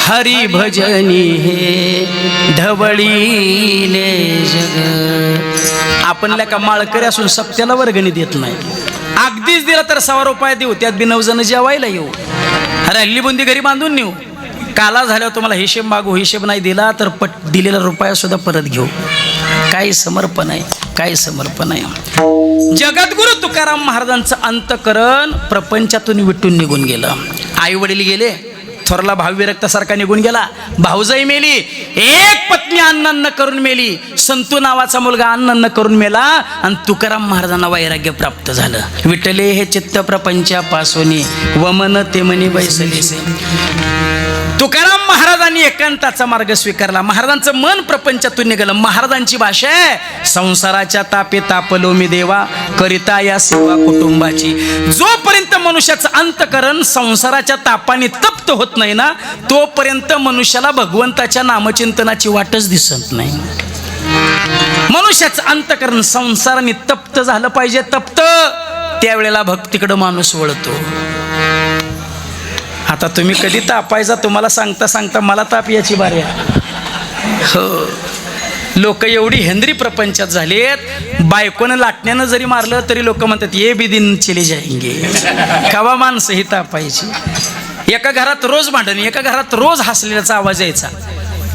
हरी भजनी हे ढवळीले जग. आपणल्या का माळकरी असून सप्त्याला वर्गणी देत नाही. अगदीच दिला तर 100 रुपये देऊ, त्यात बी 9 जण जेवायला येऊ. अरे हल्ली बुंदी घरी बांधून नेऊ. काला झाल्यावर तुम्हाला हिशेब मागू, हिशेब नाही दिला तर दिलेला रुपया सुद्धा परत घेऊ. काय समर्पण आहे, काय समर्पण आहे. जगद्गुरु तुकाराम महाराजांचं अंतकरण प्रपंचातून विटून निघून गेलं. आई वडील गेले, थोरला भाव विरक्तासारखा निघून गेला, भाऊजाई मेली, एक पत्नी अन्न करून मेली, संतू नावाचा मुलगा अन्न करून मेला आणि तुकाराम महाराजांना वैराग्य प्राप्त झालं. विठले हे चित्त प्रपंचापासून वमन ते मनी बैसलेसे. तुकाराम महाराजांनी एकांताचा मार्ग स्वीकारला. महाराजांचं मन प्रपंचातून निघालं. महाराजांची भाषा आहे, संसाराच्या तापे तापलो मी देवा, करिता या सेवा कुटुंबाची. जोपर्यंत मनुष्याचं अंतकरण संसाराच्या तापाने तप्त होत नाही ना, तोपर्यंत मनुष्याला भगवंताच्या नामचिंतनाची वाटच दिसत नाही. मनुष्याचं अंतकरण संसाराने तप्त झालं पाहिजे. तप्त त्यावेळेला भक्तीकडे माणूस वळतो. आता तुम्ही कधी तापायचा तुम्हाला सांगता सांगता मला ताप याची बारी आहे. हो, लोक एवढी हेंद्री प्रपंचात झालेत, बायकोनं लाटण्यानं जरी मारलं तरी लोक म्हणतात ये बी दिन चले जाएंगे. कवा माणसं ही तापायची. एका घरात रोज भांडण, एका घरात रोज हसलेल्याचा आवाज यायचा.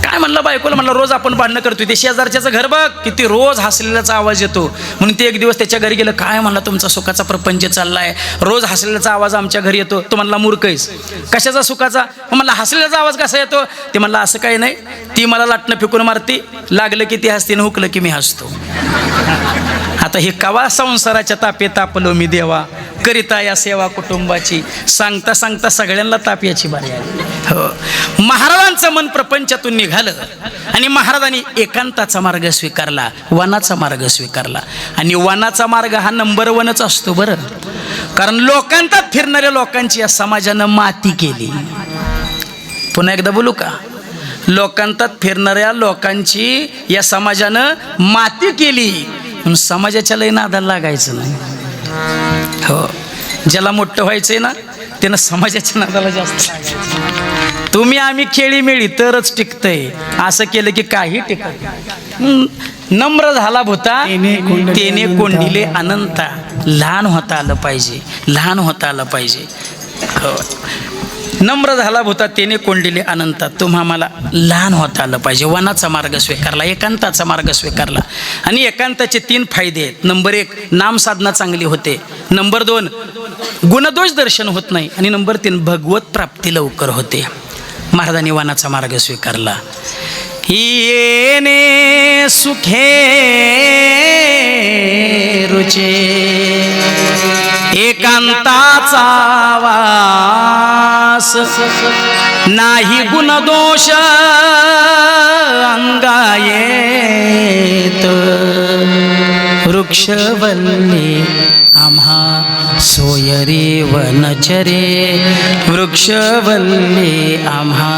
काय म्हणलं बायकोला, म्हणलं रोज आपण भांडणं करतोय, ते शेजारच्याचं घर बघ किती रोज हसलेल्याचा आवाज येतो. म्हणून ते एक दिवस त्याच्या घरी गेलं. काय म्हणला, तुमचा सुखाचा प्रपंच चाललाय, रोज हसलेल्याचा आवाज आमच्या घरी येतो. तो म्हणला मूर्ख आहेस. कशाचा सुखाचा? म्हणला हसलेल्याचा आवाज कसा येतो? ते म्हणला असं काही नाही, ती मला लाटणं फेकून मारती, लागलं की ती हसते, हुकलं की मी हसतो. आता हे कवा संसाराच्या तापे तापलो मी देवा, करिता या सेवा कुटुंबाची. सांगता सांगता सगळ्यांना ताप याची बारी आली. हो, महाराजांचं मन प्रपंचातून निघालं आणि महाराजांनी एकांताचा मार्ग स्वीकारला, वनाचा मार्ग स्वीकारला. आणि वनाचा मार्ग हा नंबर 1च असतो बरं. कारण लोकांतात फिरणाऱ्या लोकांची या समाजानं माती केली. पुन्हा एकदा बोलू का? लोकांतात फिरणाऱ्या लोकांची या समाजानं माती केली. समाजाच्या लय नादाला लागायचं नाही. हो, ज्याला मोठं व्हायचंय ना त्यानं समाजाच्या नादाला जास्त लागायचं. तुम्ही आम्ही खेळी मेळी तरच टिकतंय, असं केलं की काही टिकत. नम्र झाला भूता तेने कोंडिले अनंता. लहान होता आलं पाहिजे, लहान होता आलं पाहिजे. नम्र झाला भूता तेने कोंडिले अनंता. तुम्हा मला लहान होता आलं पाहिजे. वनाचा मार्ग स्वीकारला, एकांताचा मार्ग स्वीकारला. आणि एकांताचे 3 फायदे आहेत. नंबर 1 नाम साधना चांगली होते. नंबर 2 गुणदोष दर्शन होत नाही. आणि नंबर 3 भगवत प्राप्ती लवकर होते. महाराजांनी वनाचा मार्ग स्वीकारला. येणे सुखे रुचे एकांताचा वास नाही गुणदोष अंगा येत. वृक्षवल्ली आम्हा सोयरे वनचरे. वृक्षवल्ली आम्हा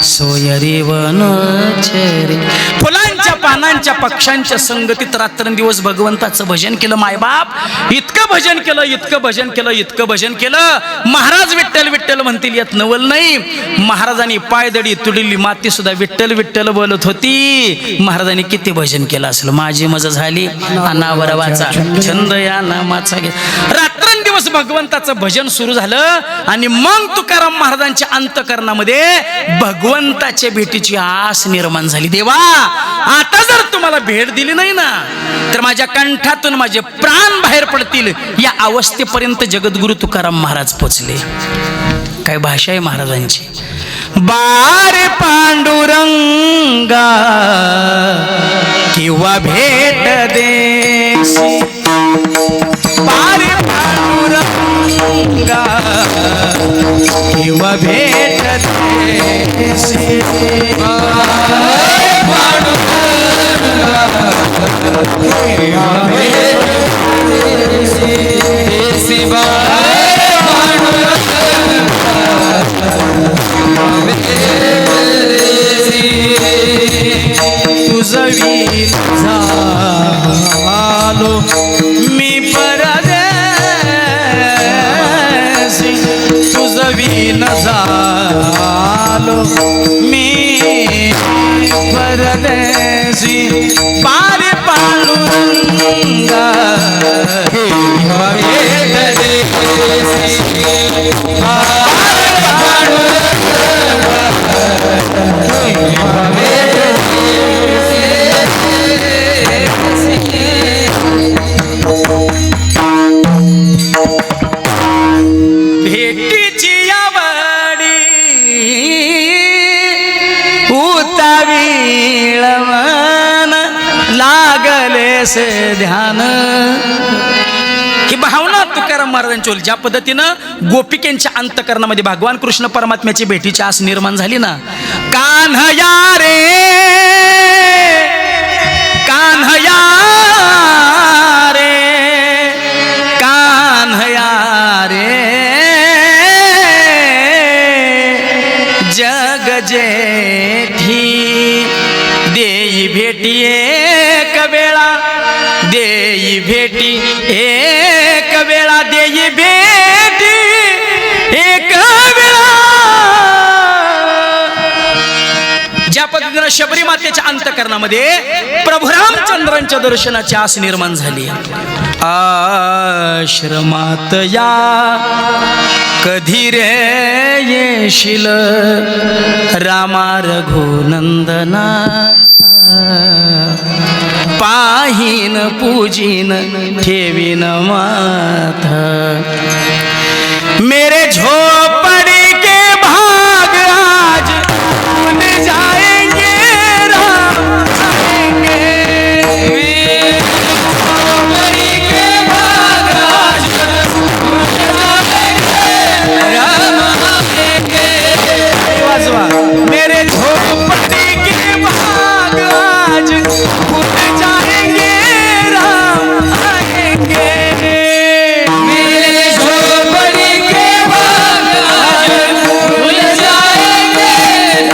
सोयरे वनचरे. फुलांच्या पानांच्या पक्ष्यांच्या संगतीत रात्रंदिवस भगवंताचं भजन केलं. मायबाप इतकं भजन केलं, इतकं भजन केलं, इतकं भजन केलं. महाराज विठ्ठल विठ्ठल म्हणतील यात नवल नाही. महाराजांनी पायदडी तुडली माती सुद्धा विठ्ठल विठ्ठल बोलत होती. महाराजांनी किती भजन केलं असेल. माझी मजा झाली अनावरवाचा छंद या नामाचा. रात्रंदिवस भगवंताचं भजन सुरू झालं. आणि मग तुकाराम महाराजांच्या अंतकरणामध्ये भगवंताच्या भेटीची आस निर्माण झाली. देवा आता जर तुम्हाला भेट दिली नाही ना तर माझ्या कंठातून माझे प्राण बाहेर पडतील. या अवस्थेपर्यंत जगद्गुरु तुकाराम महाराज पोचले. काय भाषा आहे महाराजांची. बारे पांडुरंगा किंवा भेट देसी. बारे पांडुरंगा किंवा भेट देसी. तुझवी झालो मी परदेसी. तुझवी न झालो मी परदेसी. पारे पांडुरंगा भेटीची आवडी उतावीळ मन लागले से ध्यान. ही भावना तुकाराम महाराजांची होती. ज्या पद्धतीनं गोपिकेंच्या अंतकरणामध्ये भगवान कृष्ण परमात्म्याची भेटीची आस निर्माण झाली ना. कान्हया रे कान्हया रे कान्हया रे जग जेठी देई भेटी एक वेळा. देई भेटी एक वेळा. देई भेटी एक वेळा. ज्या पद्धतीनं शबरी मातेच्या अंतकरणामध्ये प्रभू रामचंद्रांच्या दर्शनाची आस निर्माण झाली. आश्रमात या कधी रे येशील रामा रघुनंदना. पाहीन पूजीन ठेवीन माथा. मेरे झोपड़ी के भाग आज खुल जाएंगे राम आएंगे. मेरे झोपड़ी के भाग आज खुल जाएंगे राम आएंगे. मेरे झोपड़ी के भाग आज खुल जाएंगे राम आएंगे. मेरे झोपड़ी के भाग आज खुल जाएंगे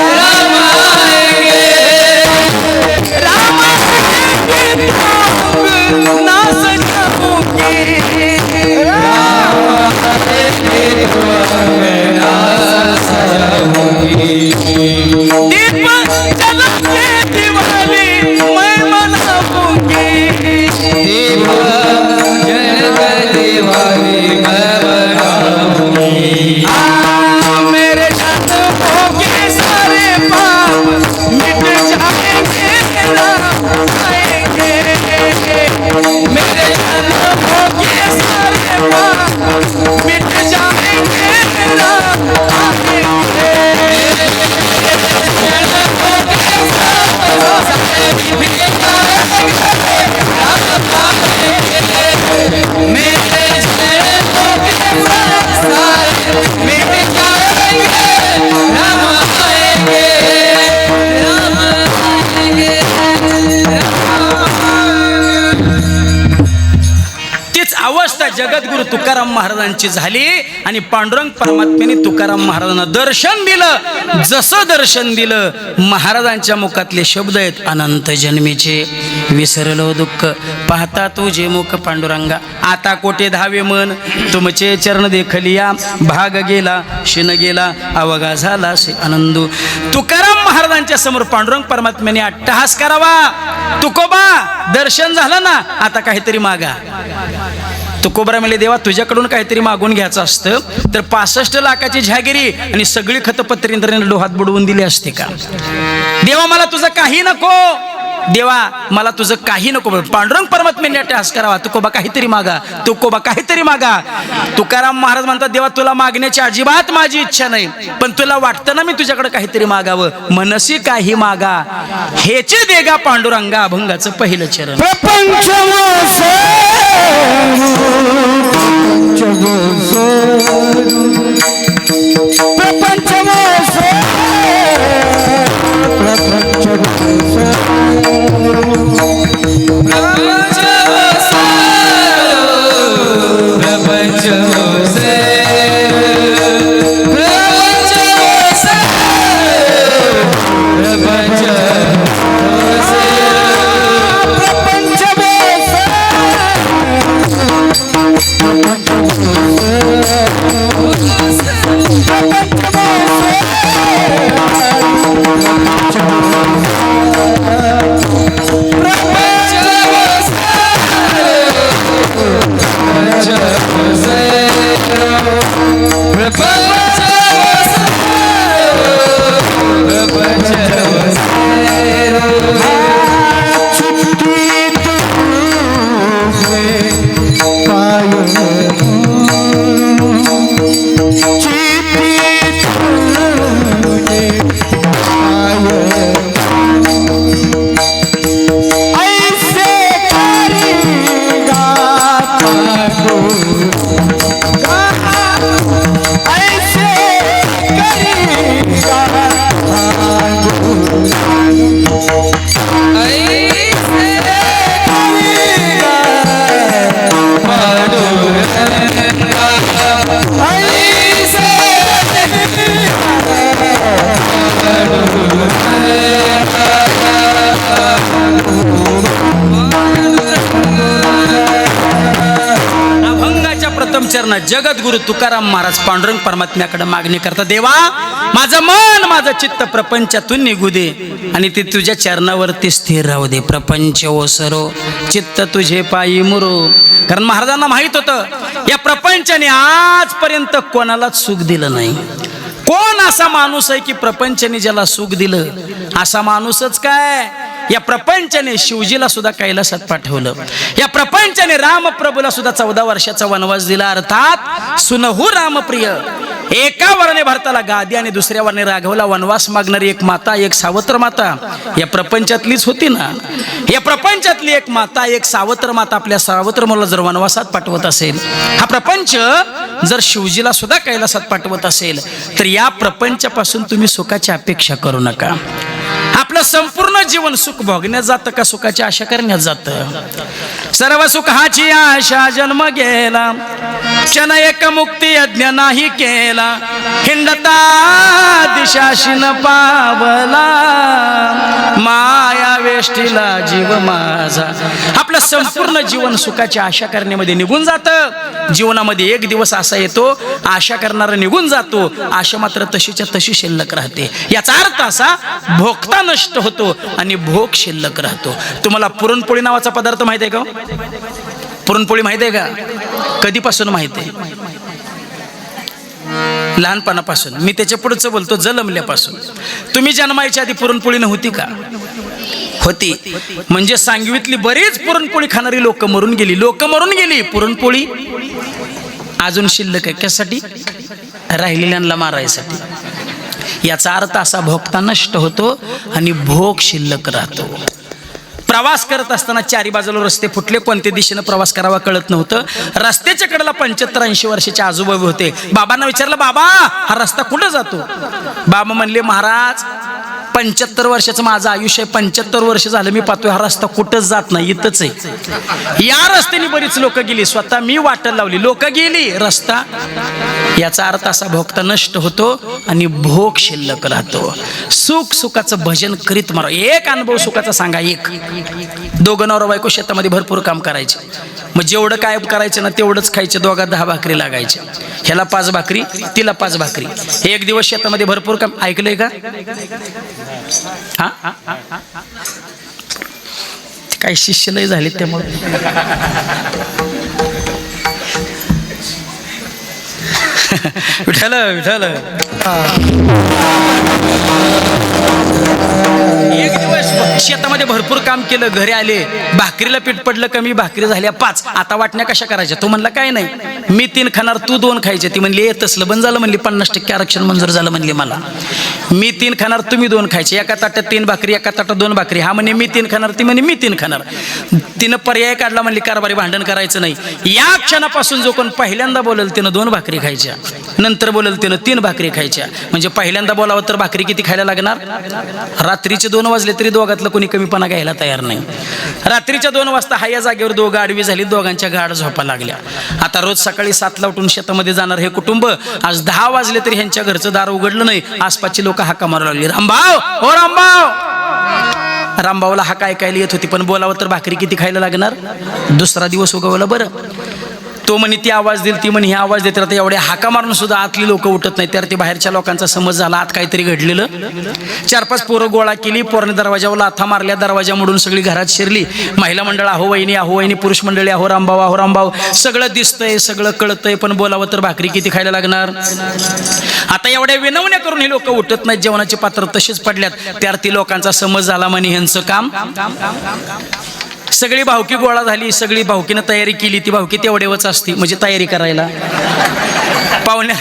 राम आएंगे. जगद्गुरु तुकाराम महाराजांची झाली आणि पांडुरंग परमात्म्याने तुकाराम महाराजांना दर्शन दिलं. जसं दर्शन दिलं महाराजांच्या मुखातले शब्द आहेत, अनंत जन्मीचे विसरलो दुःख पाहता तुझे मुख पांडुरंगा, आता कोठे धावे मन तुमचे चरण देखलिया, भाग गेला शिन गेला अवघा झाला से आनंदू. तुकाराम महाराजांच्या समोर पांडुरंग परमात्म्याने अट्टहास करावा. तुकोबा दर्शन झालं ना, आता काहीतरी मागा. तुकोबरा म्हणले देवा तुझ्याकडून काहीतरी मागून घ्यायचं असतं तर 65 लाखाची जहागिरी आणि सगळी खतपत्री इंद्राने डोहात बुडवून दिली असते का. देवा मला तुझं काही नको, देवा मला तुझं काही नको. पांडुरंग परमात्म्याने अट्टहास करावा. तुकोबा काहीतरी मागा, तुकोबा काहीतरी मागा. तुकाराम महाराज म्हणतात देवा तुला मागण्याची अजिबात माझी इच्छा नाही, पण तुला वाटतं ना मी तुझ्याकडे काहीतरी मागावं, मनसी काही मागा हेचे देगा पांडुरंगा. अभंगाचं पहिलं चरण. जगद्गुरु तुकाराम महाराज पांडुरंग परमात्म्याकडे मागणी करतात. देवा माझं मन माझं चित्त प्रपंचातून निघू दे आणि ते तुझ्या चरणावरती स्थिर राहू दे. प्रपंच ओसरो चित्त तुझे पायी मुरो. कारण महाराजांना माहित होतं या प्रपंचाने आजपर्यंत कोणालाच सुख दिलं नाही. कोण असा माणूस आहे की प्रपंचाने ज्याला सुख दिलं, असा माणूसच काय. या प्रपंचाने शिवजीला सुद्धा कैलासात पाठवलं. या प्रपंचाने रामप्रभूला सुद्धा 14 वर्षाचा वनवास दिला. अर्थात सुनहू रामप्रिय. एका वराने भरताला गादी आणि दुसऱ्या वराने राघवला वनवास मागणारी एक माता, एक सावत्र माता या प्रपंचातलीच होती ना. या प्रपंचातली एक माता, एक सावत्र माता आपल्या सावत्र मुलाला जर वनवासात पाठवत असेल, हा प्रपंच जर शिवजीला सुद्धा कैलासात पाठवत असेल, तर या प्रपंचापासून तुम्ही सुखाची अपेक्षा करू नका. आपलं संपूर्ण जीवन सुख भोगण्यात जातं का सुखाची आशा करण्यात जातं. सर्व सुखाची आशा जन्म गेला, क्षण एक मुक्ती यज्ञ नाही केला. हिंडता दिशाशीन पावला, माया वेष्टीला जीव माझा. आपलं संपूर्ण जीवन सुखाची आशा करण्यामध्ये निघून जातं. जीवनामध्ये एक दिवस असा येतो आशा करणारा निघून जातो, आशा मात्र तशीच्या तशी शिल्लक राहते. याचा अर्थ असा भोगता नष्ट होतो आणि भोग शिल्लक राहतो. तुम्हाला पुरणपोळी नावाचा पदार्थ माहित आहे का? पुरणपोळी माहित आहे का? कधीपासून माहित आहे? लहानपणापासून. मी त्याच्या पुढचं बोलतो जन्मल्यापासून. तुम्ही जन्मायच्या आधी पुरणपोळी नव्हती का? होती. म्हणजे सांगवीतली बरीच पुरणपोळी खाणारी लोक मरून गेली. लोक मरून गेली, पुरणपोळी अजून शिल्लक आहे. कशासाठी? राहिलेल्यांना मारायसाठी. याचा अर्थ असा भोगता नष्ट होतो आणि भोग शिल्लक राहतो. प्रवास करत असताना चारी बाजूला रस्ते फुटले, कोणत्या दिशेनं प्रवास करावा कळत नव्हतं. रस्त्याच्या कडेला 75-80 वर्षाचे आजोबा होते. बाबांना विचारलं, बाबा हा रस्ता कुठं जातो? बाबा म्हणले, महाराज 75 वर्षाचं माझं आयुष्य आहे, 75 वर्ष झालं मी पाहतोय हा रस्ता कुठंच जात नाही, इथंच आहे. या रस्त्याने बरीच लोक गेली, स्वतः मी वाटत लावली, लोक गेली, रस्ता. याचा अर्थ असा भोगता नष्ट होतो आणि भोग शिल्लक राहतो. सुख सुखाचं भजन करीत मारा. एक अनुभव सुखाचा सांगा. एक दोघं नवरा बायको शेतामध्ये भरपूर काम करायचे. मग जेवढं काय करायचं ना तेवढंच खायचे. दोघात 10 भाकरी लागायच्या. ह्याला 5 भाकरी, तिला 5 भाकरी. एक दिवस शेतामध्ये भरपूर काम. ऐकलंय का? हा काही शिष्य लय झाले त्यामुळे. विठाल विठाल. एक दिवस शेतामध्ये भरपूर काम केलं, घरी आले, भाकरीला पीठ पडलं कमी, भाकरी झाल्या 5. आता वाटण्या कशा करायच्या? तो म्हणला काय नाही, मी 3 खाणार, तू 2 खायचे. ती म्हणली तसलं बंद झालं, म्हणली 50% आरक्षण मंजूर झालं म्हणली मला. मी 3 खाणार, तुम्ही 2 खायचे. एका ताटात 3 भाकरी, एका ताटात 2 भाकरी. हा म्हणे मी 3 खाणार, ती म्हणे मी 3 खाणार. तिनं पर्याय काढला, म्हणली कारभारी भांडण करायचं नाही. या क्षणापासून जो कोण पहिल्यांदा बोलेल तिनं 2 भाकरी खायच्या, नंतर बोलेल तिनं 3 भाकरी खायच्या. म्हणजे पहिल्यांदा बोलावं तर भाकरी किती खायला लागणार? रात्रीचे 2 वाजले तरी दोघातलं कोणी कमीपणा घ्यायला तयार नाही. रात्रीच्या 2 वाजता हा या जागेवर दोघं आडवी झाली, दोघांच्या गाड झोपा लागल्या. आता रोज सकाळी 7ला उठून शेतामध्ये जाणार हे कुटुंब आज 10 वाजले तरी ह्यांच्या घरचं दार उघडलं नाही. आसपासची लोक हाका मारू लागली, रामभाऊ हो रामभाऊ. रामभाऊला हाका ऐकायला येत होती, पण बोलावं तर भाकरी किती खायला लागणार? दुसरा दिवस उगवला. बरं, तो म्हणे ती आवाज देईल, ती म्हणे ही आवाज देते. आता एवढ्या हाका मारून सुद्धा आतली लोक उठत नाही. तर ते बाहेरच्या लोकांचा समज झाला आत काहीतरी घडलेलं. 4-5 पोरं गोळा केली, पोराने दरवाजावर लाथा मारल्या, दरवाजा मोडून सगळी घरात शिरली. महिला मंडळ अहो वहिनी, पुरुष मंडळी अहो रामभाऊ. सगळं दिसतंय, सगळं कळतंय, पण बोलावं तर भाकरी किती खायला लागणार? आता एवढ्या विनवण्या करून ही लोक उठत नाहीत, जेवणाचे पात्र तसेच पडल्यात. त्यावर ती लोकांचा समज झाला म्हणे ह्यांचं काम. सगळी भावकी गोळा झाली, सगळी भावकीनं तयारी केली. ती भावकी तेवढेवच असती, म्हणजे तयारी करायला. पाहुण्या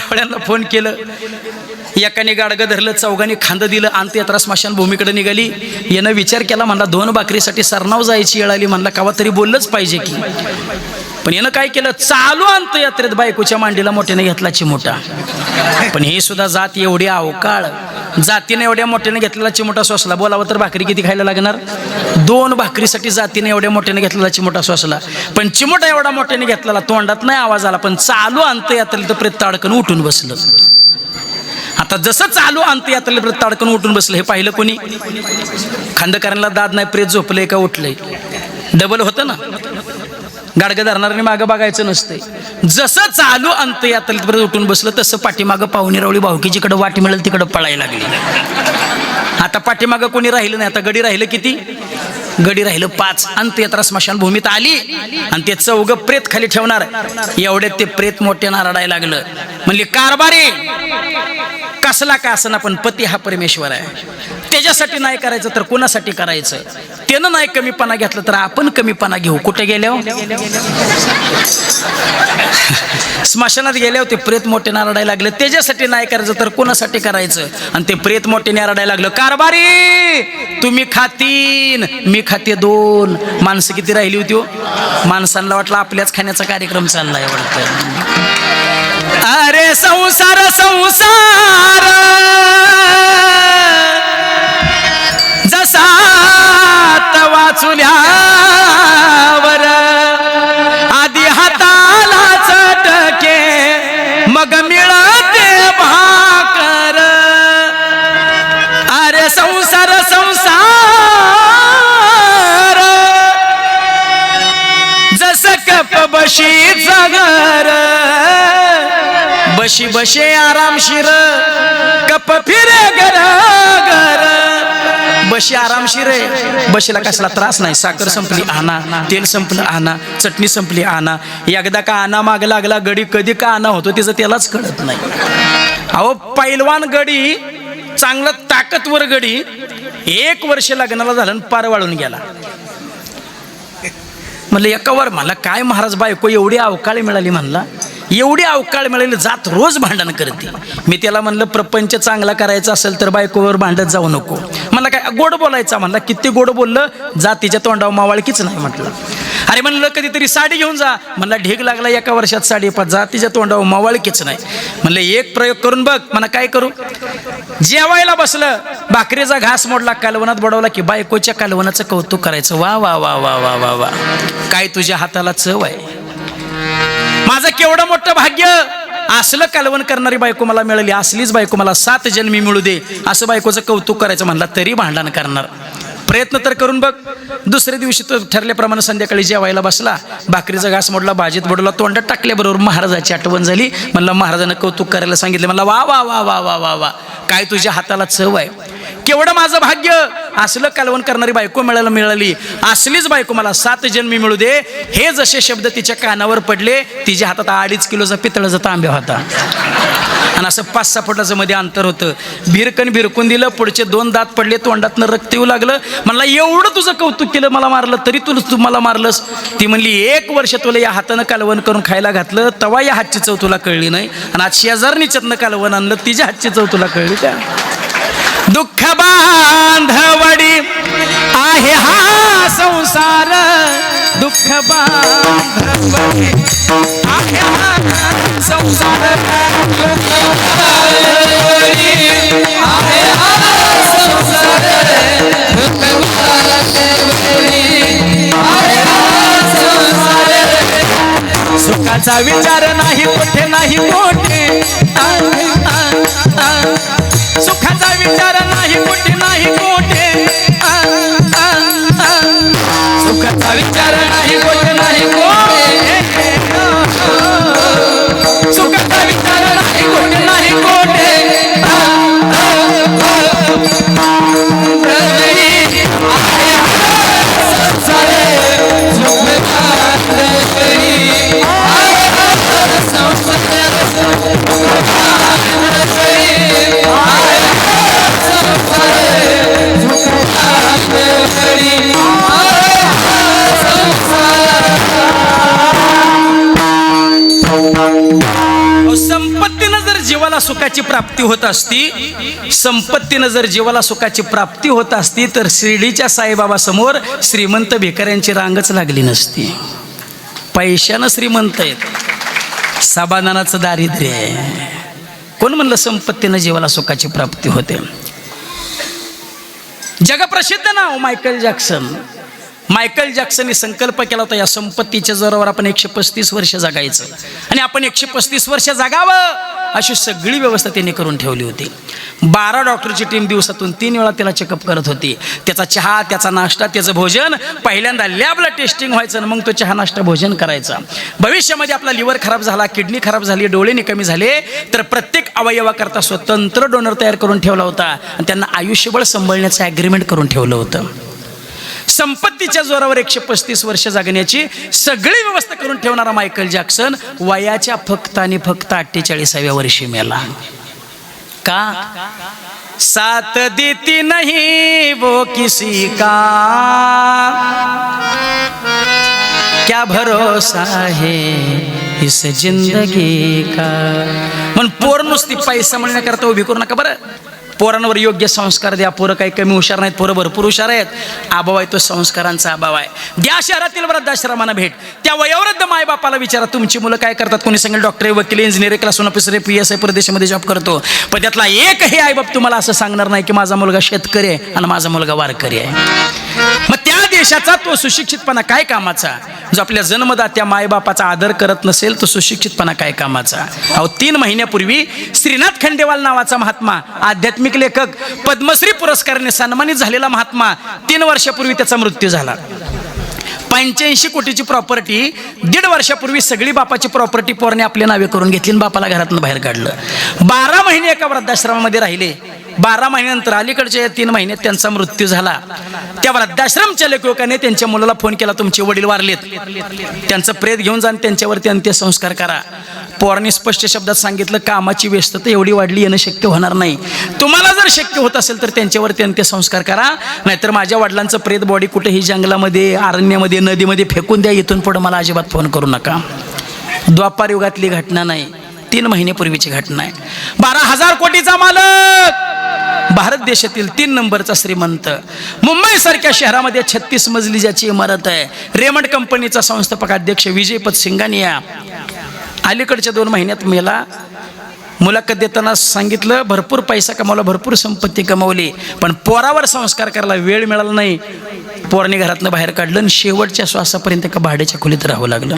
फोन केलं, एकाने गाडगं धरलं, चौघांनी खांद दिलं, अंत्ययात्रा स्मशानभूमीकडे निघाली. यानं विचार केला, म्हणला 2 भाकरीसाठी सरनाव जायची वेळ आली. म्हणला कावा तरी बोललंच पाहिजे की. पण यानं काय केलं, चालू अंत्ययात्रेत बायकोच्या मांडीला मोठ्याने घेतला चिमोटा. पण ही सुद्धा जात एवढी अवकाळ, जातीने एवढ्या मोठ्याने घेतलेला चिमोटा सोसला. बोलावं तर भाकरी किती खायला लागणार? 2 भाकरीसाठी जातीने एवढ्या मोठ्याने घेतलेला चिमोटा सोसला. पण चिमोटा एवढा मोठ्याने घेतलेला, तोंडात नाही आवाज आला, पण चालू अंत्ययात्रेत तर प्रेत ताडकन उठून बसलं. आता जसं चालू अंत्ययात्रेत प्रेत ताडकन उठून बसलं हे पाहिलं कोणी? खांदकरांना दाद नाही, प्रेत झोपलंय का उठलंय? डबल होतं ना. गाडगं धरणाऱ्याने मागं बघायचं नसतंय. जसं चालू अंत्ययात्रेत उठून बसलं तसं पाठीमागं पाहुणेरावळी भावकीजीकडे वाट मिळेल तिकडं पळायला लागली. आता पाठीमागं कोणी राहिलं नाही. आता गडी राहिलं किती? गडी राहिलं 5. अंत्ययात्रा स्मशानभूमीत आली आणि ते चौघं प्रेत खाली ठेवणार. एवढ्यात ते प्रेत मोठ्यानं रडायला लागलं. म्हणली कारभारी कसला का असना, पण पती हा परमेश्वर आहे. त्याच्यासाठी नाही करायचं तर कोणासाठी करायचं? त्यानं नाही कमीपणा घेतलं तर आपण कमीपणा घेऊ. कुठे गेल्यावर? स्मशानात गेल्यावर ते प्रेत मोठ्यानं रडायला लागलं. त्याच्यासाठी नाही करायचं तर कोणासाठी करायचं? आणि ते प्रेत मोठ्याने रडायला लागलं, कारभारी तुम्ही खातीन, मी खाते 2. माणसं किती राहिली होती? माणसांना वाटलं आपल्याच खाण्याचा कार्यक्रम चाललाय वाटतं. अरे संसार जसा वाचुल्यावर आधी हाताला चटके मग मिळते भाकर. अरे संसार जसं कप बशीचं घर, बशी बशे आरामशीर कप फिरे घर घर. बशी आरामशीर आहे, बशीला कसला त्रास नाही. साखर संपली आणा, तेल संपलं आणा, चटणी संपली आणा. एकदा का आणा माग लागला गडी कधी का आणा होतो त्याचं त्यालाच कळत नाही. अहो पैलवान गडी, चांगला ताकदवर गडी, 1 वर्ष लग्नाला झालं पार वाळून गेला. म्हणलं एकावर मला काय महाराज बायको एवढी अवकाळी मिळाली. म्हणला एवढी अवकाळ मिळाली, जात रोज भांडण करते. मी त्याला म्हणलं प्रपंच चांगला करायचा असेल तर बायकोवर भांडत जाऊ नको. मला काय गोड बोलायचा. म्हणला किती गोड बोललं, जातीच्या तोंडावर मावळकीच नाही म्हटलं. अरे म्हणलं कधीतरी साडी घेऊन जा. म्हणला ढीग लागला एका वर्षात साडी जा तिच्या तोंडावर मवाळकीच नाही. म्हणलं एक प्रयोग करून बघ. म्हणा काय करू. जेवायला बसलं, भाकरीचा घास मोडला, कालवनात बुडवला की बायकोच्या कालवनाचं कौतुक करायचं. वा वा वा वा वा वा वा, काय तुझ्या हाताला चव आहे. माझं केवढं मोठं भाग्य, असलं कालवण करणारी बायको मला मिळाली, असलीच बायको मला 7 जन्मी मिळू दे, असं बायकोचं कौतुक करायचं. म्हणला तरी भांडण करणार. प्रयत्न तर करून बघ. दुसऱ्या दिवशी तो ठरल्याप्रमाणे संध्याकाळी जेवायला बसला, भाकरीचा घास मोडला, भाजीत बुडवला, तोंडात टाकल्याबरोबर महाराजाची आठवण झाली. म्हणला महाराजांना कौतुक करायला सांगितलं. म्हणला वा वा वा वा वा वा वा, काय तुझ्या हाताला चव आहे. केवढं माझं भाग्य, असलं कालवण करणारी बायको मिळाली, असलीच बायको मला 7 जन्मी मिळू दे. हे जसे शब्द तिच्या कानावर पडले, तिच्या हातात 2.5 किलोचा पितळाचा तांब्या होता आणि असं 5-6 फुटाचं मध्ये अंतर होतं. भिरकून दिलं, पुढचे 2 दात पडले, तोंडातनं रक्त येऊ लागलं. म्हणला एवढं तुझं कौतुक केलं, मला मारलं तरी तू मला मारलंस. ती म्हणली 1 वर्ष तुला या हातानं कालवण करून खायला घातलं, तवा या हातची चव तुला कळली नाही, आणि आज शेजारणीच्यातनं कालवण आणलं, तिच्या हातची चव तुला कळली का. दुःख बांधवडी आहे हा संसार, दुःख बांधवडी आहे हा संसार, सुखाचा विचार नाही कुठे नाही कोठे, सुखाचा विचार नाही कुठे नाही कोठे, सुखाचा विचार नाही कुठे नाही कोठे, सुखाचा विचार नाही कुठे नाही कोठे. संपत्तीनं जर जीवाला सुखाची प्राप्ती होत असती, संपत्तीनं जर जीवाला सुखाची प्राप्ती होत असती, तर शिर्डीच्या साईबाबा समोर श्रीमंत भिकाऱ्यांची रांगच लागली नसती. पैशानं श्रीमंत आहेत, समाधानाचं दारिद्र्य आहे. कोण म्हणलं संपत्तीनं जीवाला सुखाची प्राप्ती होते. जगप्रसिद्ध नाव मायकल जॅक्सन. मायकल जॅक्सनने संकल्प केला होता, या संपत्तीच्या जोरावर आपण 135 वर्ष जगायचं, आणि आपण 135 वर्ष जगावं अशी सगळी व्यवस्था त्यांनी करून ठेवली होती. 12 डॉक्टरची टीम दिवसातून 3 वेळा त्याला चेकअप करत होती. त्याचा चहा, त्याचा नाश्ता, त्याचं भोजन, पहिल्यांदा लॅबला टेस्टिंग व्हायचं आणि मग तो चहा नाश्ता भोजन करायचा. भविष्यामध्ये आपला लिव्हर खराब झाला, किडनी खराब झाली, डोळे निकमी झाले, तर प्रत्येक अवयवाकरता स्वतंत्र डोनर तयार करून ठेवला होता आणि त्यांना आयुष्यभर सांभाळण्याचं ॲग्रीमेंट करून ठेवलं होतं. संपत्तीच्या जोरावर 135 वर्ष जगण्याची सगळी व्यवस्था करून ठेवणारा मायकल जॅक्सन वयाच्या फक्त 48व्या वर्षी मेला. का. साथ देती नहीं वो किसी का, क्या भरोसा है इस जिंदगी का. पण पोर नुसती पैसा म्हणण्याकरता उभी करू नका बरं. पोरांवर योग्य संस्कार द्या. पोरं काही कमी हुशार नाहीत, पोरं भरपूर हुशार आहेत. आबाव आहे तो संस्कारांचा अभाव आहे. द्या शहरातील वृद्धाश्रमांना भेट. त्या वयोवृद्ध मायबापाला विचारा तुमची मुलं काय करतात. कोणी सांगेल डॉक्टर, वकील, इंजिनियर, क्लास 1 ऑफिसर, PSI परदेशामध्ये जॉब करतो. पण त्यातला एकही आईबाप तुम्हाला असं सांगणार नाही की माझा मुलगा शेतकरी आहे आणि माझा मुलगा वारकरी आहे. मग त्या देशाचा तो सुशिक्षितपणा काय कामाचा. जो आपल्या जन्मदात्या मायबापाचा आदर करत नसेल तो सुशिक्षितपणा काय कामाचा. अहो 3 महिन्यापूर्वी श्रीनाथ खंडेवाल नावाचा महात्मा, आध्यात्मिक लेखक, पद्मश्री पुरस्काराने सन्मानित झालेला महात्मा, 3 वर्षापूर्वी त्याचा मृत्यू झाला. 85 कोटीची प्रॉपर्टी 1.5 वर्षापूर्वी सगळी बापाची प्रॉपर्टी पोराने आपल्या नावे करून घेतली आणि बापाला घरातून बाहेर काढलं. 12 महिने एका वृद्धाश्रमामध्ये राहिले. 12 महिन्यानंतर अलीकडच्या 3 महिन्यात त्यांचा मृत्यू झाला. त्या वृद्धाश्रम चालकाने त्यांच्या मुलाला फोन केला, तुमचे वडील वारलेत, त्यांचं प्रेत घेऊन जा आणि त्यांच्यावरती अंत्यसंस्कार करा. पोरांनी स्पष्ट शब्दात सांगितलं, कामाची व्यस्तता एवढी वाढली, येणं शक्य होणार नाही. तुम्हाला जर शक्य होत असेल तर त्यांच्यावरती अंत्यसंस्कार करा, नाहीतर माझ्या वडिलांचं प्रेत बॉडी कुठेही जंगलामध्ये, अरण्यामध्ये, नदीमध्ये फेकून द्या. इथून पुढे मला अजिबात फोन करू नका. द्वापार युगातली घटना नाही, 3 महिन्यापूर्वीची घटना आहे. 12,000 कोटीचा मालक, भारत देशातील 3 नंबरचा श्रीमंत, मुंबई सारख्या शहरामध्ये 36 मजली ज्याची इमारत आहे. रेमंड कंपनीचा संस्थापक अध्यक्ष विजयपत सिंघानिया अलीकडच्या 2 महिन्यात मेला. मुलाखत देताना सांगितलं भरपूर पैसा कमावला, भरपूर संपत्ती कमावली, पण पोरावर संस्कार करायला वेळ मिळाला नाही. पोराने घरातनं बाहेर काढलं आणि शेवटच्या श्वासापर्यंत एका भाड्याच्या खोलीत राहावं लागलं.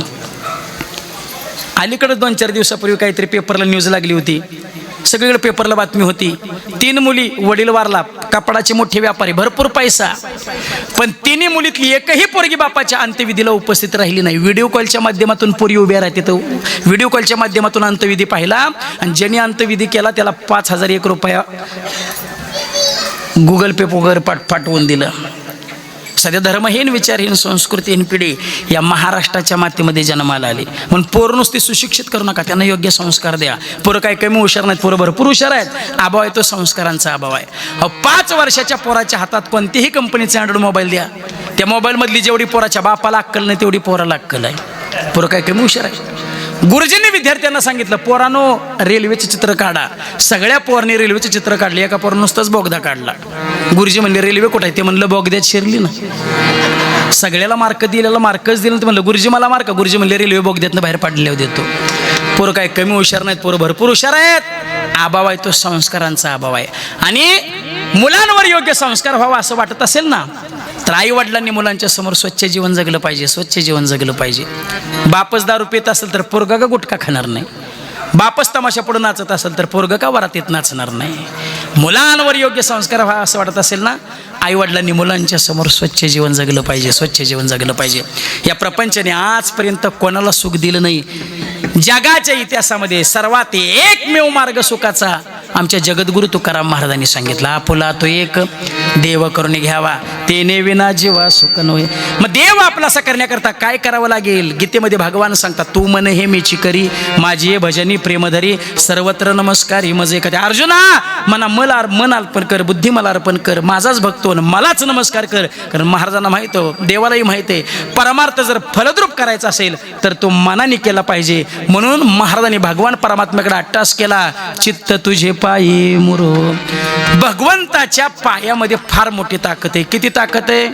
अलीकडे 2-4 दिवसापूर्वी काहीतरी पेपरला न्यूज लागली होती, सगळीकडे पेपरला बातमी होती. 3 मुली, वडील वारला, कापडाचे मोठे व्यापारी, भरपूर पैसा, पण 3 मुलीतली एकही पोरगी बापाच्या अंत्यविधीला उपस्थित राहिली नाही. व्हिडिओ कॉलच्या माध्यमातून पोरी उभ्या राहते, तर व्हिडिओ कॉलच्या माध्यमातून अंत्यविधी पाहिला आणि ज्यांनी अंत्यविधी केला त्याला 5,001 रुपया गुगल पे वगैरे पाठवून दिलं. सध्या धर्महीन, विचारहीन, संस्कृतीहीन पिढी या महाराष्ट्राच्या मातीमध्ये जन्माला आली. म्हणून पोरं नुसती सुशिक्षित करू नका, त्यांना योग्य संस्कार द्या. पोरं काही कमी हुशार नाहीत, पोरं भरपूर हुशार आहेत. अभाव आहे तो संस्कारांचा अभाव आहे. 5 वर्षाच्या पोराच्या हातात कोणत्याही कंपनीचा अँड्रॉइड मोबाईल द्या, त्या मोबाईलमधली जेवढी पोराच्या बापाला अक्कल नाही तेवढी पोराला अक्कल आहे. पोरं काही कमी हुशार आहे. गुरुजींनी विद्यार्थ्यांना सांगितलं, पोरानो रेल्वेचे चित्र काढा. सगळ्या पोरांनी रेल्वेचे चित्र काढले, एका पोरानं नुसताच बोगदा काढला. गुरुजी म्हणले रेल्वे कुठं आहे? ते म्हणलं बोगद्यात शिरली ना. सगळ्याला मार्क दिलेला मार्कच दिलं. ते म्हणलं गुरुजी मला मार्क. गुरुजी म्हणले रेल्वे बोगद्यातनं बाहेर पाडले देतो. पोरं काय कमी हुशार नाहीत, पोरं भरपूर हुशार आहेत. अभाव आहे तो संस्कारांचा अभाव आहे. आणि मुलांवर योग्य संस्कार व्हावा असं वाटत असेल ना, तर आई वडिलांनी मुलांच्या समोर स्वच्छ जीवन जगलं पाहिजे, स्वच्छ जीवन जगलं पाहिजे. बापच दारू पित असेल तर पोरगा का गुटखा खाणार नाही? बापच तमाशा पुढे नाचत असेल तर पोरगा का वरातीत नाचणार नाही? मुलांवर योग्य संस्कार व्हावा असं वाटत असेल ना, आई वडिलांनी मुलांच्या समोर स्वच्छ जीवन जगलं पाहिजे, स्वच्छ जीवन जगलं पाहिजे. या प्रपंचाने आजपर्यंत कोणाला सुख दिलं नाही. जगाच्या इतिहासामध्ये सर्वात एकमेव मार्ग सुखाचा आमच्या जगद्गुरु तुकाराम महाराजांनी सांगितला, आपुला तो एक देव करून घ्यावा, तेने विना जीवा सुख नव्हे. मग देव आपलासा करण्याकरता काय करावं लागेल? गीतेमध्ये भगवान सांगतात, तू मन हे मीची करी, माझी भजनी प्रेमधरी, सर्वत्र नमस्कारी मजे कधी. अर्जुना, मना मन अर्पण कर, बुद्धी मला अर्पण कर, माझाच भक्तो मलाच नमस्कार कर. कारण महाराजांना माहित हो, देवालाही माहित आहे, परमार्थ जर फलद्रूप करायचा असेल तर तो मनाने केला पाहिजे. म्हणून महाराजांनी भगवान परमात्म्याकडे अट्टास केला, चित्त तुझे पायी मुरो. भगवंताच्या पायामध्ये फार मोठी ताकद आहे. किती ताकद आहे?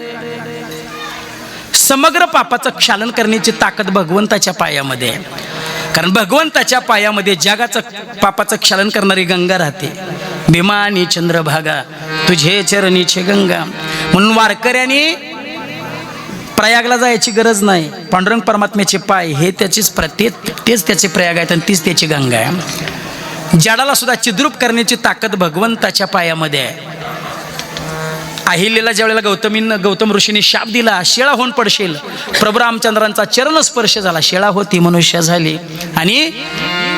समग्र पापाचं क्षालन करण्याची ताकद भगवंताच्या पायामध्ये आहे. कारण भगवंताच्या पायामध्ये जगाचं पापाचं क्षालन करणारी गंगा राहते. भीमानी चंद्रभागा तुझे चरणीचे गंगा. म्हणून वारकऱ्यांनी प्रयागला जायची गरज नाही. पांडुरंग परमात्म्याचे पाय हे त्याचीच तेच त्याचे प्रयाग आहेत आणि तीच त्याची गंगा आहे. जडाला सुद्धा चिद्रूप करण्याची ताकद भगवंताच्या पायामध्ये आहे. अहिल्याला ज्यावेळेला गौतम ऋषीने शाप दिला, शेळा होऊन पडशील, प्रभू रामचंद्रांचा चरण स्पर्श झाला, शेळा होती मनुष्य झाली. आणि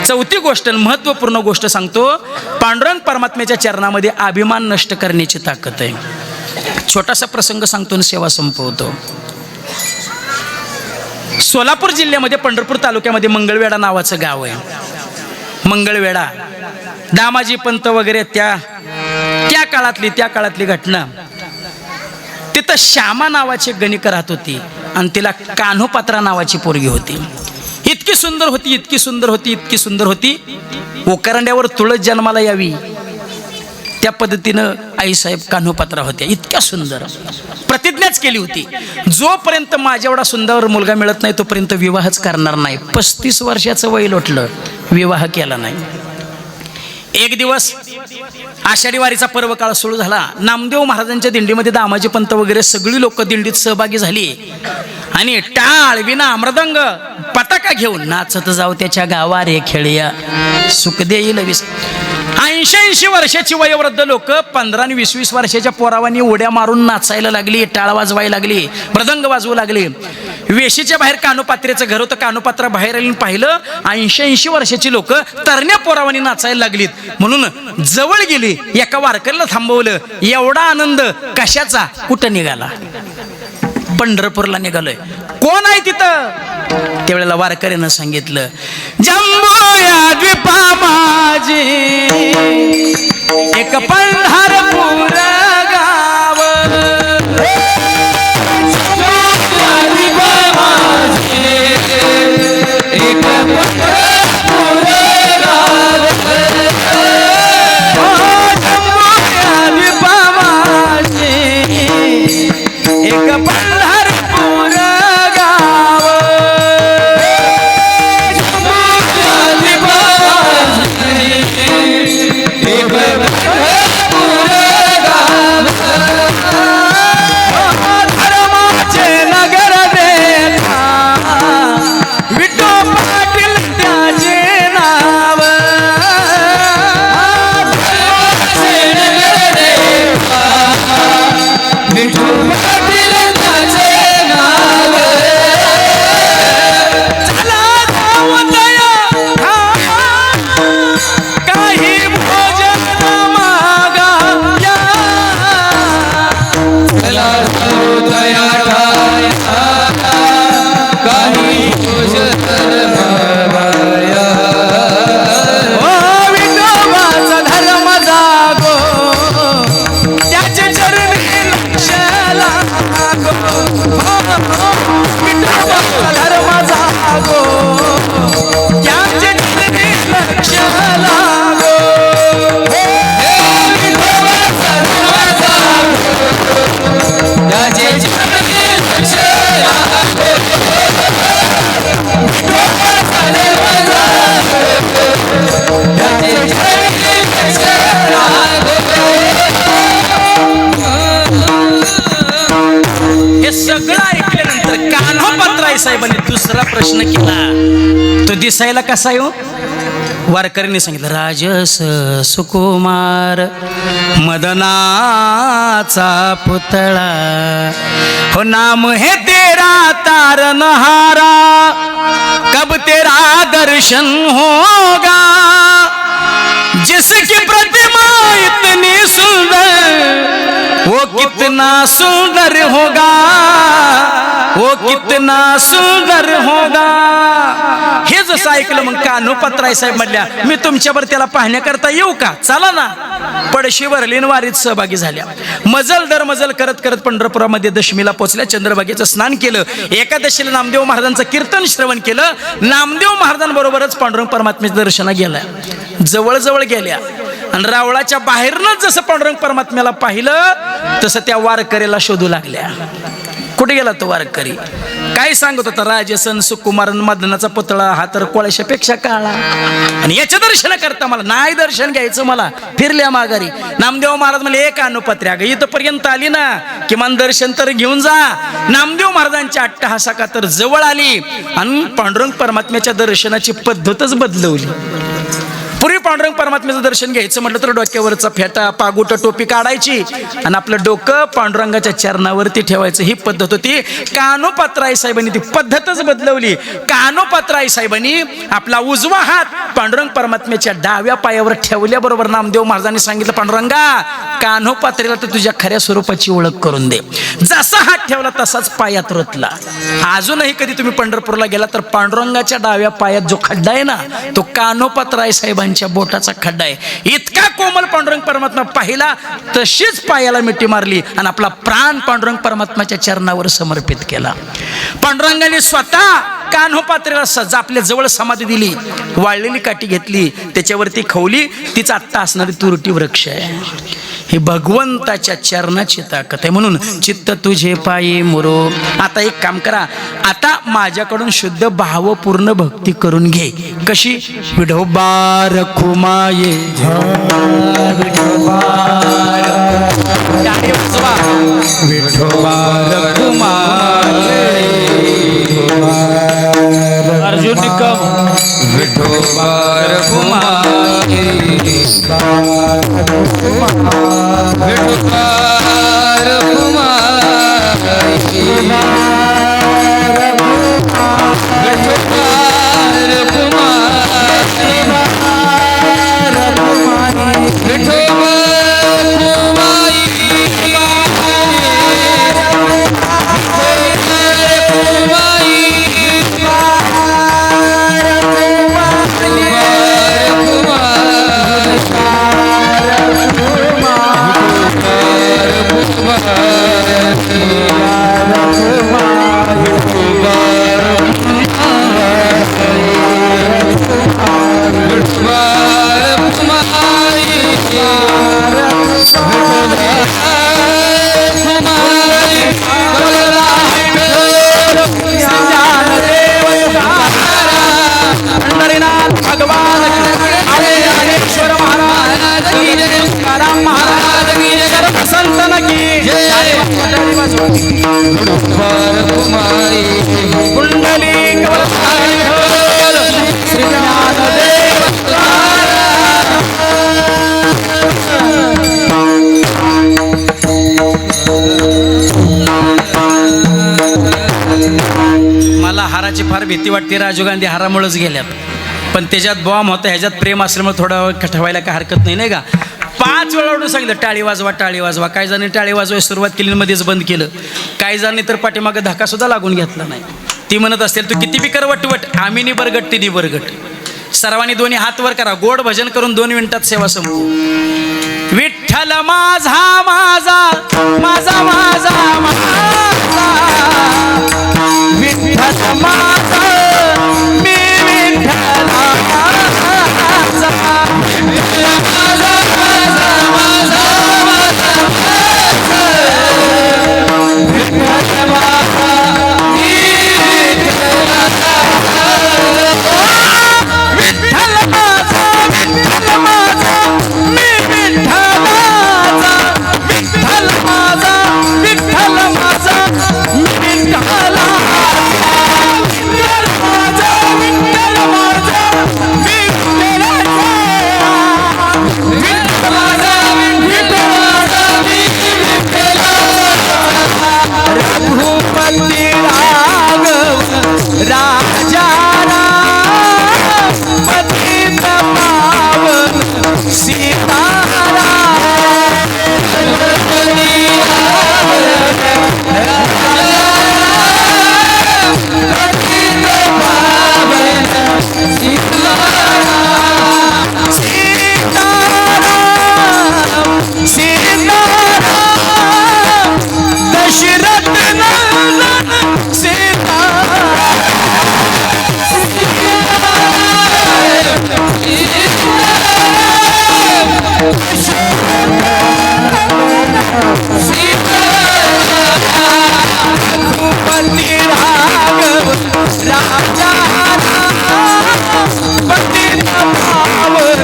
4थी गोष्ट, महत्वपूर्ण गोष्ट सांगतो, पांडुरंग परमात्म्याच्या चरणामध्ये अभिमान नष्ट करण्याची ताकद आहे. छोटासा प्रसंग सांगतो आणि सेवा संपवतो. सोलापूर जिल्ह्यामध्ये पंढरपूर तालुक्यामध्ये मंगळवेढा नावाचं गाव आहे. मंगळवेढा, दामाजी पंत वगैरे त्या काळातली घटना. तिथं श्यामा नावाची गणिका राहत होती आणि तिला कान्होपात्रा नावाची पोरगी होती. इतकी सुंदर होती. ओकरंड्यावर तुळस जन्माला यावी त्या पद्धतीनं आईसाहेब कान्होपात्रा होत्या. इतक्या सुंदर प्रतिज्ञाच केली होती, जोपर्यंत माझ्या एवढा सुंदर मुलगा मिळत नाही तोपर्यंत विवाहच करणार नाही. 35 वर्षाचं वय लोटलं, विवाह केला नाही. एक दिवस आषाढी वारीचा पर्व काळ सुरू झाला. नामदेव महाराजांच्या दिंडीमध्ये दामाजी पंत वगैरे सगळी लोक दिंडीत सहभागी झाली आणि टाळ, विना, मृदंग, पताका घेऊन नाचत जाऊ त्याच्या गावा रे खेळया सुख देईल. 80 वर्षाची वयोवृद्ध लोक 15 आणि 20 वर्षाच्या पोरावांनी उड्या मारून नाचायला लागली, टाळ वाजवायला लागली, मृदंग वाजवू लागली. वेशीच्या बाहेर कानोपात्रेचं घर होतं. कानोपात्रा बाहेर आली, पाहिलं 80 वर्षाची लोक तरण्या पोरावांनी नाचायला लागलीत. म्हणून जवळ गेली, एका वारकऱ्याला थांबवलं. एवढा आनंद कशाचा? कुठं निघाला? पंढरपूरला निघालोय. कोण आहे तिथं? त्यावेळेला वारकऱ्यानं सांगितलं, जम्बोया द्वीपा माझी एक पंढरपूर गाव. एक पंढरपूर गाव. सगळं ऐकल्यानंतर कान्होपात्राय साहेबांनी दुसरा प्रश्न केला. तो दिसायला कसा आहे हो? वारकऱ्यांनी सांगितलं, राजस सुकुमार मदनाचा पुतळा, हो नाम है तेरा तारनहारा, कब तेरा दर्शन होगा, जिसकी प्रतिमा इतनी सुंदर, वो कितना सुंदर होगा, वो कितना सुंदर होगा. हे जसं ऐकलं मग कान्होपात्राय साहेब म्हटल्या, मी तुमच्यावर त्याला पाहण्याकरता येऊ का? चला ना. पडशी भरलीन वारीत सहभागी झाल्या. मजल दर मजल करत करत पंढरपुरामध्ये दशमीला पोचल्या. चंद्रभागेचं स्नान केलं. एकादशीला नामदेव महाराजांचं कीर्तन श्रवण केलं. नामदेव महाराजांबरोबरच पांडुरंग परमात्म्याच्या दर्शना गेल्या. जवळजवळ गेल्या आणि रावळाच्या बाहेरनच जसं पांडुरंग परमात्म्याला पाहिलं तसं त्या वारकरीला शोधू लागल्या. कुठे गेला तो वारकरी? काय सांगत होता? राजसन सुकुमार मदनाचा पुतळा हा तर कोळशापेक्षा काळा, आणि याचं दर्शन करता मला नाही, दर्शन घ्यायचं मला. फिरल्या माघारी. नामदेव महाराज म्हणले, एक कान्होपात्र्या ग इथपर्यंत आली ना, किमान दर्शन तर घेऊन जा. नामदेव महाराजांच्या अट्टहासा तर जवळ आली आणि पांडुरंग परमात्म्याच्या दर्शनाची पद्धतच बदलवली. पूर्वी पांडुरंग परमात्म्याचं दर्शन घ्यायचं म्हटलं तर डोक्यावरचा फेटा पागुट टोपी काढायची आणि आपलं डोकं पांडुरंगाच्या चरणावरती ठेवायचं, ही पद्धत होती. कान्होपात्राय साहेबांनी ती पद्धतच बदलवली. कान्होपात्राय साहेबांनी आपला उजवा हात पांडुरंग परमात्म्याच्या डाव्या पायावर ठेवल्याबरोबर नामदेव महाराजांनी सांगितलं, पांडुरंगा कान्होपात्रेला तर तुझ्या खऱ्या स्वरूपाची ओळख करून दे. जसा हात ठेवला तसाच पायात रुतला. अजूनही कधी तुम्ही पंढरपूरला गेला तर पांडुरंगाच्या डाव्या पायात जो खड्डा आहे ना, तो कान्होपात्राय साहेबांच्या बोटाचा खड्डा आहे. इतका कोमल पांडुरंग परमात्मा पाहिला तशीच पायाला मिठी मारली आणि आपला प्राण पांडुरंग परमात्म्याच्या चरणावर समर्पित केला. पांडुरंगाने स्वतः कान्होपात्रेला आपल्या जवळ समाधी दिली. वाळलेली काठी घेतली, त्याच्यावरती खवली. तिचा आत्ता असणारी तुरटी वृक्ष आहे. ही भगवंताच्या चरणाची ताकद आहे. म्हणून चित्त तुझे पायी मुरो. आता एक काम करा, आता माझ्याकडून शुद्ध भावपूर्ण भक्ती करून घे. कशी? विठोबा रखुमाये विठोबा रखुमाये अर्जुन निकम विठोबा रखुमाये विठोबा मला हाराची फार भीती वाटते. राजीव गांधी हारामुळेच गेल्यात, पण त्याच्यात बॉम्ब होता, ह्याच्यात प्रेम असल्यामुळे थोडा वेळ ठेवायला काय हरकत नाही, नाही का? 5 वेळा उठून सांगितलं टाळी वाजवा, टाळी वाजवा. काही जणांनी टाळी वाजवायला सुरुवात केली, मध्येच बंद केलं. काही जणांनी तर पाठीमागे धक्का सुद्धा लागून घेतला नाही. ती म्हणत असेल तू किती बिकर वटवट, आम्ही नि बरगट ती नि बरगट. सर्वांनी दोन्ही हात वर करा, गोड भजन करून 2 मिनिटात सेवा संपू. विठ्ठल माझा माझा माझा माझा माझा विठ्ठल माझा मी विठ्ठलाचा विठ्ठल माझा रघुपती राघव राजा राम पतित पावन सीताराम दशरथ नंदन सीता रघुपति राघव राजा राम पतित पावन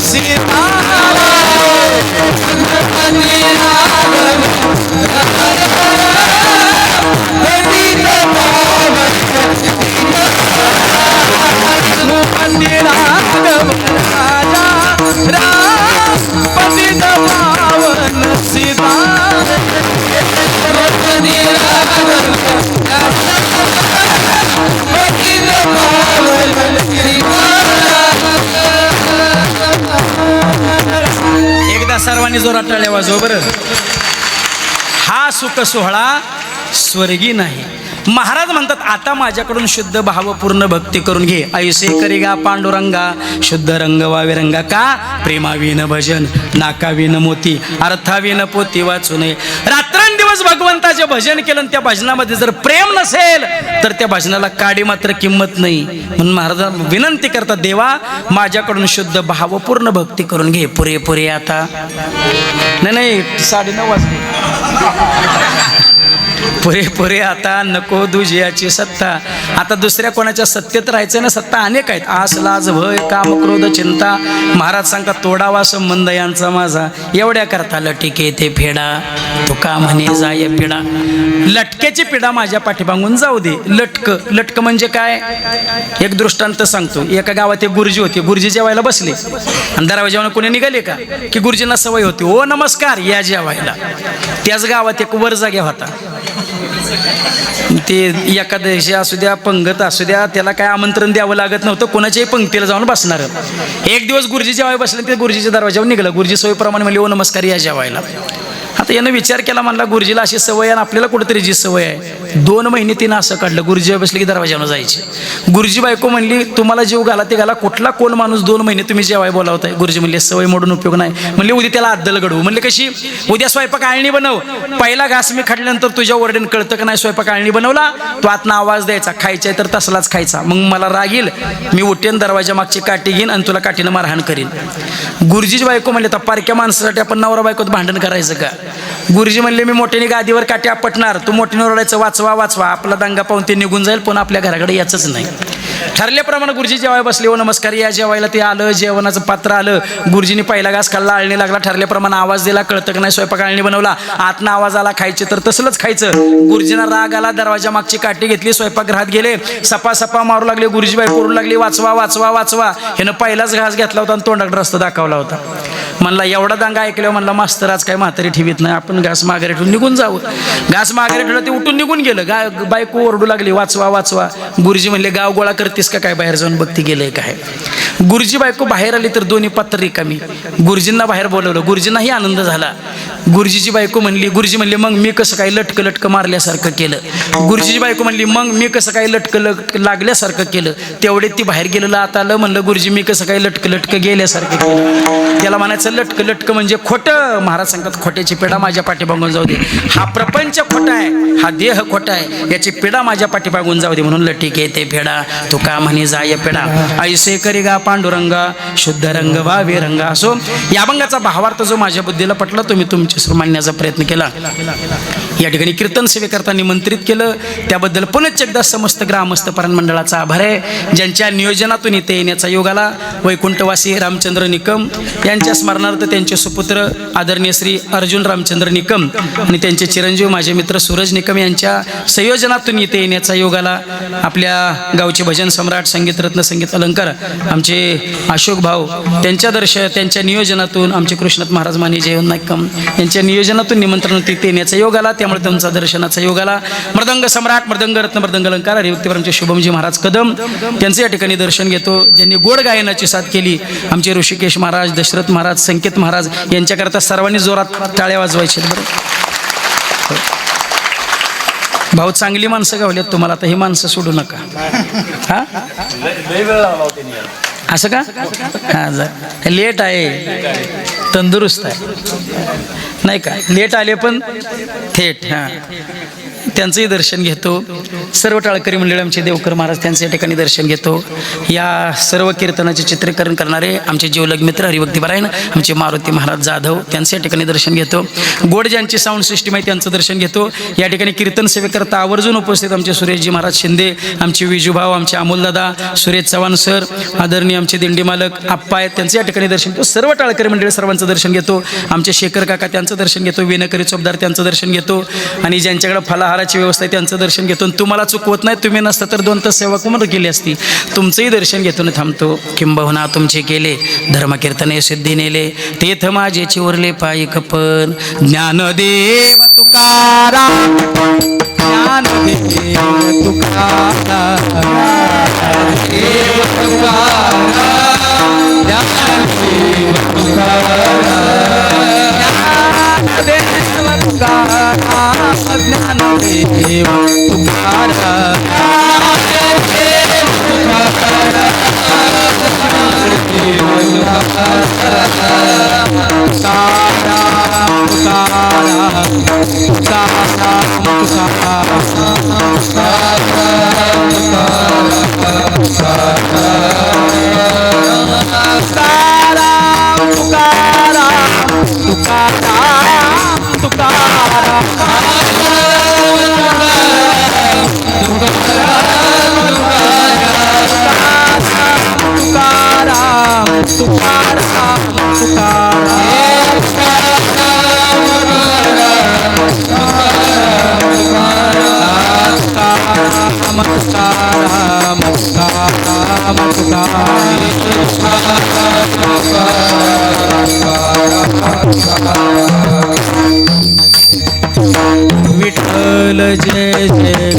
सीताराम रघुपति राघव पतित पावन रघुपति राघव राजा राम पतित पावन सीताराम रघुपति राघव पतित पावन एकदा सर्वांनी जोरात टाळ्या वाजवा बरं. हा सुख सोहळा स्वर्गी नाही. महाराज म्हणतात आता माझ्याकडून शुद्ध भावपूर्ण भक्ती करून घे. ऐसे करिगा पांडुरंगा शुद्ध रंग वावे रंगा का प्रेमाविन भजन नाकाविन मोती अर्थाविन पोती वाचू नये. रात्रंदिवस भगवंताचे भजन केलं त्या भजनामध्ये जर प्रेम नसेल तर त्या भजनाला काडी मात्र किंमत नाही. म्हणून महाराज विनंती करतात देवा माझ्याकडून शुद्ध भावपूर्ण भक्ती करून घे. पुरेपुरे आता नाही 9:30 वाजले. पुरे आता नको दुजियाची सत्ता. आता दुसऱ्या कोणाच्या सत्तेत राहायचं ना. सत्ता अनेक आहेत. आस लाज भय काम क्रोध चिंता. महाराज सांगतात तोडावा संबंध यांचा माझा एवढ्या करता लटिके ते फेडा तुका म्हणे जाय पिडा. लटक्याची पिढा माझ्या पाठीमागून जाऊ दे. लटक म्हणजे काय एक दृष्टांत सांगतो. एका गावात एक गुरुजी होते. गुरुजी जेवायला बसले आणि दरवाजावर कोणी निघाले का की गुरुजींना सवय होती ओ नमस्कार या जेवायला. त्याच गावात एक वर जाग्या होता. ते एकादशी असू द्या पंगत असू द्या त्याला काय आमंत्रण द्यावं लागत नव्हतं. कोणाच्याही पंक्तीला जाऊन बसणार. एक दिवस गुरुजी जेवाय बसले ते गुरुजीच्या दरवाजावर निघालं. गुरुजी सोयीप्रमाणे म्हणले ओ नमस्कार या जेवायला. आता यानं विचार केला म्हणला गुरुजीला अशी सवय आहे आणि आपल्याला कुठेतरी जी सवय आहे. 2 महिने तिनं असं काढलं. गुरुजी बसले की दरवाजावर जायचे. गुरुजी बायको म्हणली तुम्हाला जीव घाला ते घाला कुठला कोण माणूस 2 महिने तुम्ही जेवाय बोलावताय. गुरुजी म्हणले सवय मोडून उपयोग नाही. म्हणले उद्या त्याला अद्दल घडवू. म्हणले कशी उद्या स्वयंपाक आळणी बनव. पहिला घास मी खाल्ल्यानंतर तुझ्या ओरडेन कळतं का नाही स्वयंपाक आळणी बनवला तो आतनं आवाज द्यायचा खायचाय तर तसलाच खायचा. मग मला राग येईल मी उठेन दरवाजा मागची काठी घेईन आणि तुला काठीनं मारहाण करीन. गुरुजीची बायको म्हणले तर पारक्या माणसासाठी आपण नवरा बायकोत भांडण करायचं का. गुरुजी म्हणले मी मोठ्याने गादीवर काठी आपटणार तू मोठ्याने ओरडायचं वाचवा वाचवा. आपला दंगा पाहून ते निघून जाईल पण आपल्या घराकडे याचंच नाही. ठरल्याप्रमाणे गुरुजी जेवाय बसले ओ नमस्कार या जेवायला. ते आलं जेवणाचं पात्र आलं. गुरुजींनी पहिला घास खाल्ला आळणी लागला. ठरल्याप्रमाणे आवाज दिला कळतं का नाही स्वयंपाक आळणी बनवला. आतनं आवाज आला खायचे तर तसलंच खायचं. गुरुजींना राग आला दरवाजा मागची काठी घेतली स्वयंपाकगृहात गेले. सपा मारू लागले. गुरुजी बाई करू लागली वाचवा वाचवा वाचवा. ह्यानं पहिलाच घास घेतला होता आणि तोंडाकडे रस्ता दाखवला होता. म्हणला एवढा दंगा ऐकल्यावर म्हणला मास्तर आज काय म्हातारी ठेवीत नाही आपण घास माघारी ठेवून निघून जाऊ. घास माघारी ठेवलं ते उठून निघून गेलं. बायको ओरडू लागली वाचवा वाचवा. गुरुजी म्हणले गाव गोळा करतेस का काय बाहेर जाऊन बघती गेलंय काय. गुरुजी बायको बाहेर आली तर दोन्ही पात्र रिकामी. गुरुजींना बाहेर बोलवलं. गुरुजींनाही आनंद झाला. गुरुजीची बायको म्हणली गुरुजी म्हणले मग मी कसं काय लटक मारल्यासारखं केलं. गुरुजीची बायको म्हणली मग मी कसं काय लटक लागल्यासारखं केलं. तेवढे ती बाहेर गेलेलं आता आलं. म्हणलं गुरुजी मी कसं काय लटक गेल्यासारखं केलं. त्याला म्हणायचं लटक म्हणजे खोटं. महाराज सांगतात खोट्याची पिढा माझ्या पाठीमागून जाऊ दे. हा प्रपंच खोटा आहे हा देह खोटा आहे याची पिढा माझ्या पाठीमागून जाऊ दे. म्हणून लटिके ते फेडा तुका म्हणे जाय पिढा. ऐसे करिगा पांडुरंगा शुद्ध रंग वावे रंगा. असो या अभंगाचा भावार्थ जो माझ्या बुद्धीला पटला तो मी तुमच्या मांडण्याचा प्रयत्न केला. या ठिकाणी कीर्तन सेवेकरता निमंत्रित केलं त्याबद्दल पुनश्च एकदा समस्त ग्रामस्थ परायण मंडळाचा आभार आहे. ज्यांच्या नियोजनातून इथे येण्याचा योग आला. वैकुंठवासी रामचंद्र निकम यांच्या स्मरणार्थ त्यांचे सुपुत्र आदरणीय श्री अर्जुन रामचंद्र निकम आणि त्यांचे चिरंजीव माझे मित्र सूरज निकम यांच्या संयोजनातून इथे येण्याचा योग आला. आपल्या गावचे भजन सम्राट संगीत रत्न संगीत अलंकार आमचे आमचे अशोक भाऊ त्यांच्या नियोजनातून आमचे कृष्णनाथ महाराज माने जयवंत नायकम यांच्या नियोजनातून निमंत्रण होती ते येण्याचा योग आला, त्यामुळे त्यांचा दर्शनाचा योग आला. मृदंग सम्राट, मृदंग रत्न, मृदंग अलंकार हरिभक्तीपरायणचे शुभमजी महाराज कदम त्यांचं या ठिकाणी दर्शन घेतो. ज्यांनी गोड गायनाची साथ केली आमचे ऋषिकेश महाराज, दशरथ महाराज, संकेत महाराज यांच्याकरता सर्वांनी जोरात टाळ्या वाजवायच्या. बरं भाऊ, चांगली माणसं गावल्यात तुम्हाला, आता ही माणसं सोडू नका. हा असं का? हा लेट आहे, तंदुरुस्त आहे नाही का? लेट आले पण थेट. हां त्यांचंही दर्शन घेतो. सर्व टाळकरी मंडळी आमचे देवकर महाराज त्यांचं या ठिकाणी दर्शन घेतो. या सर्व कीर्तनाचे चित्रीकरण करणारे आमचे जीवलग मित्र हरिभक्तीपरायण आमचे मारुती महाराज जाधव त्यांचं या ठिकाणी दर्शन घेतो. गोड ज्यांची साऊंड सिस्टीम आहे त्यांचं दर्शन घेतो. या ठिकाणी कीर्तन सेवेकरता आवर्जून उपस्थित आमचे सुरेशजी महाराज शिंदे, आमचे विजूभाऊ, आमचे अमोलदादा, सुरेश चव्हाण सर, आदरणीय आमचे दिंडी मालक आप्पा आहेत त्यांचं या ठिकाणी दर्शन घेतो. सर्व टाळकरी मंडळी सर्वांचं दर्शन घेतो. आमचे शेखर काका त्यांचं दर्शन घेतो. विनकरी चोपदार त्यांचं दर्शन घेतो. आणि ज्यांच्याकडे फलाहाराची व्यवस्था आहे त्यांचं दर्शन घेतो. तुम्हाला चुकवत नाही, तुम्ही नसता तर 2 तास सेवा कुमार केली असती. तुमचंही दर्शन घेतो ना थांबतो. किंबहुना तुमचे केले धर्मकीर्तने सिद्धी नेले, तेथ माझे चिवरले पायी कपन. ज्ञानदेव तुकाराम, ज्ञानदेव तुकाराम, ज्ञानदेव तुकाराम, ज्ञानदेव तुकाराम, ज्ञानदेव तुकाराम, ज्ञानदेव तुकाराम, विठ्ठल जय जय.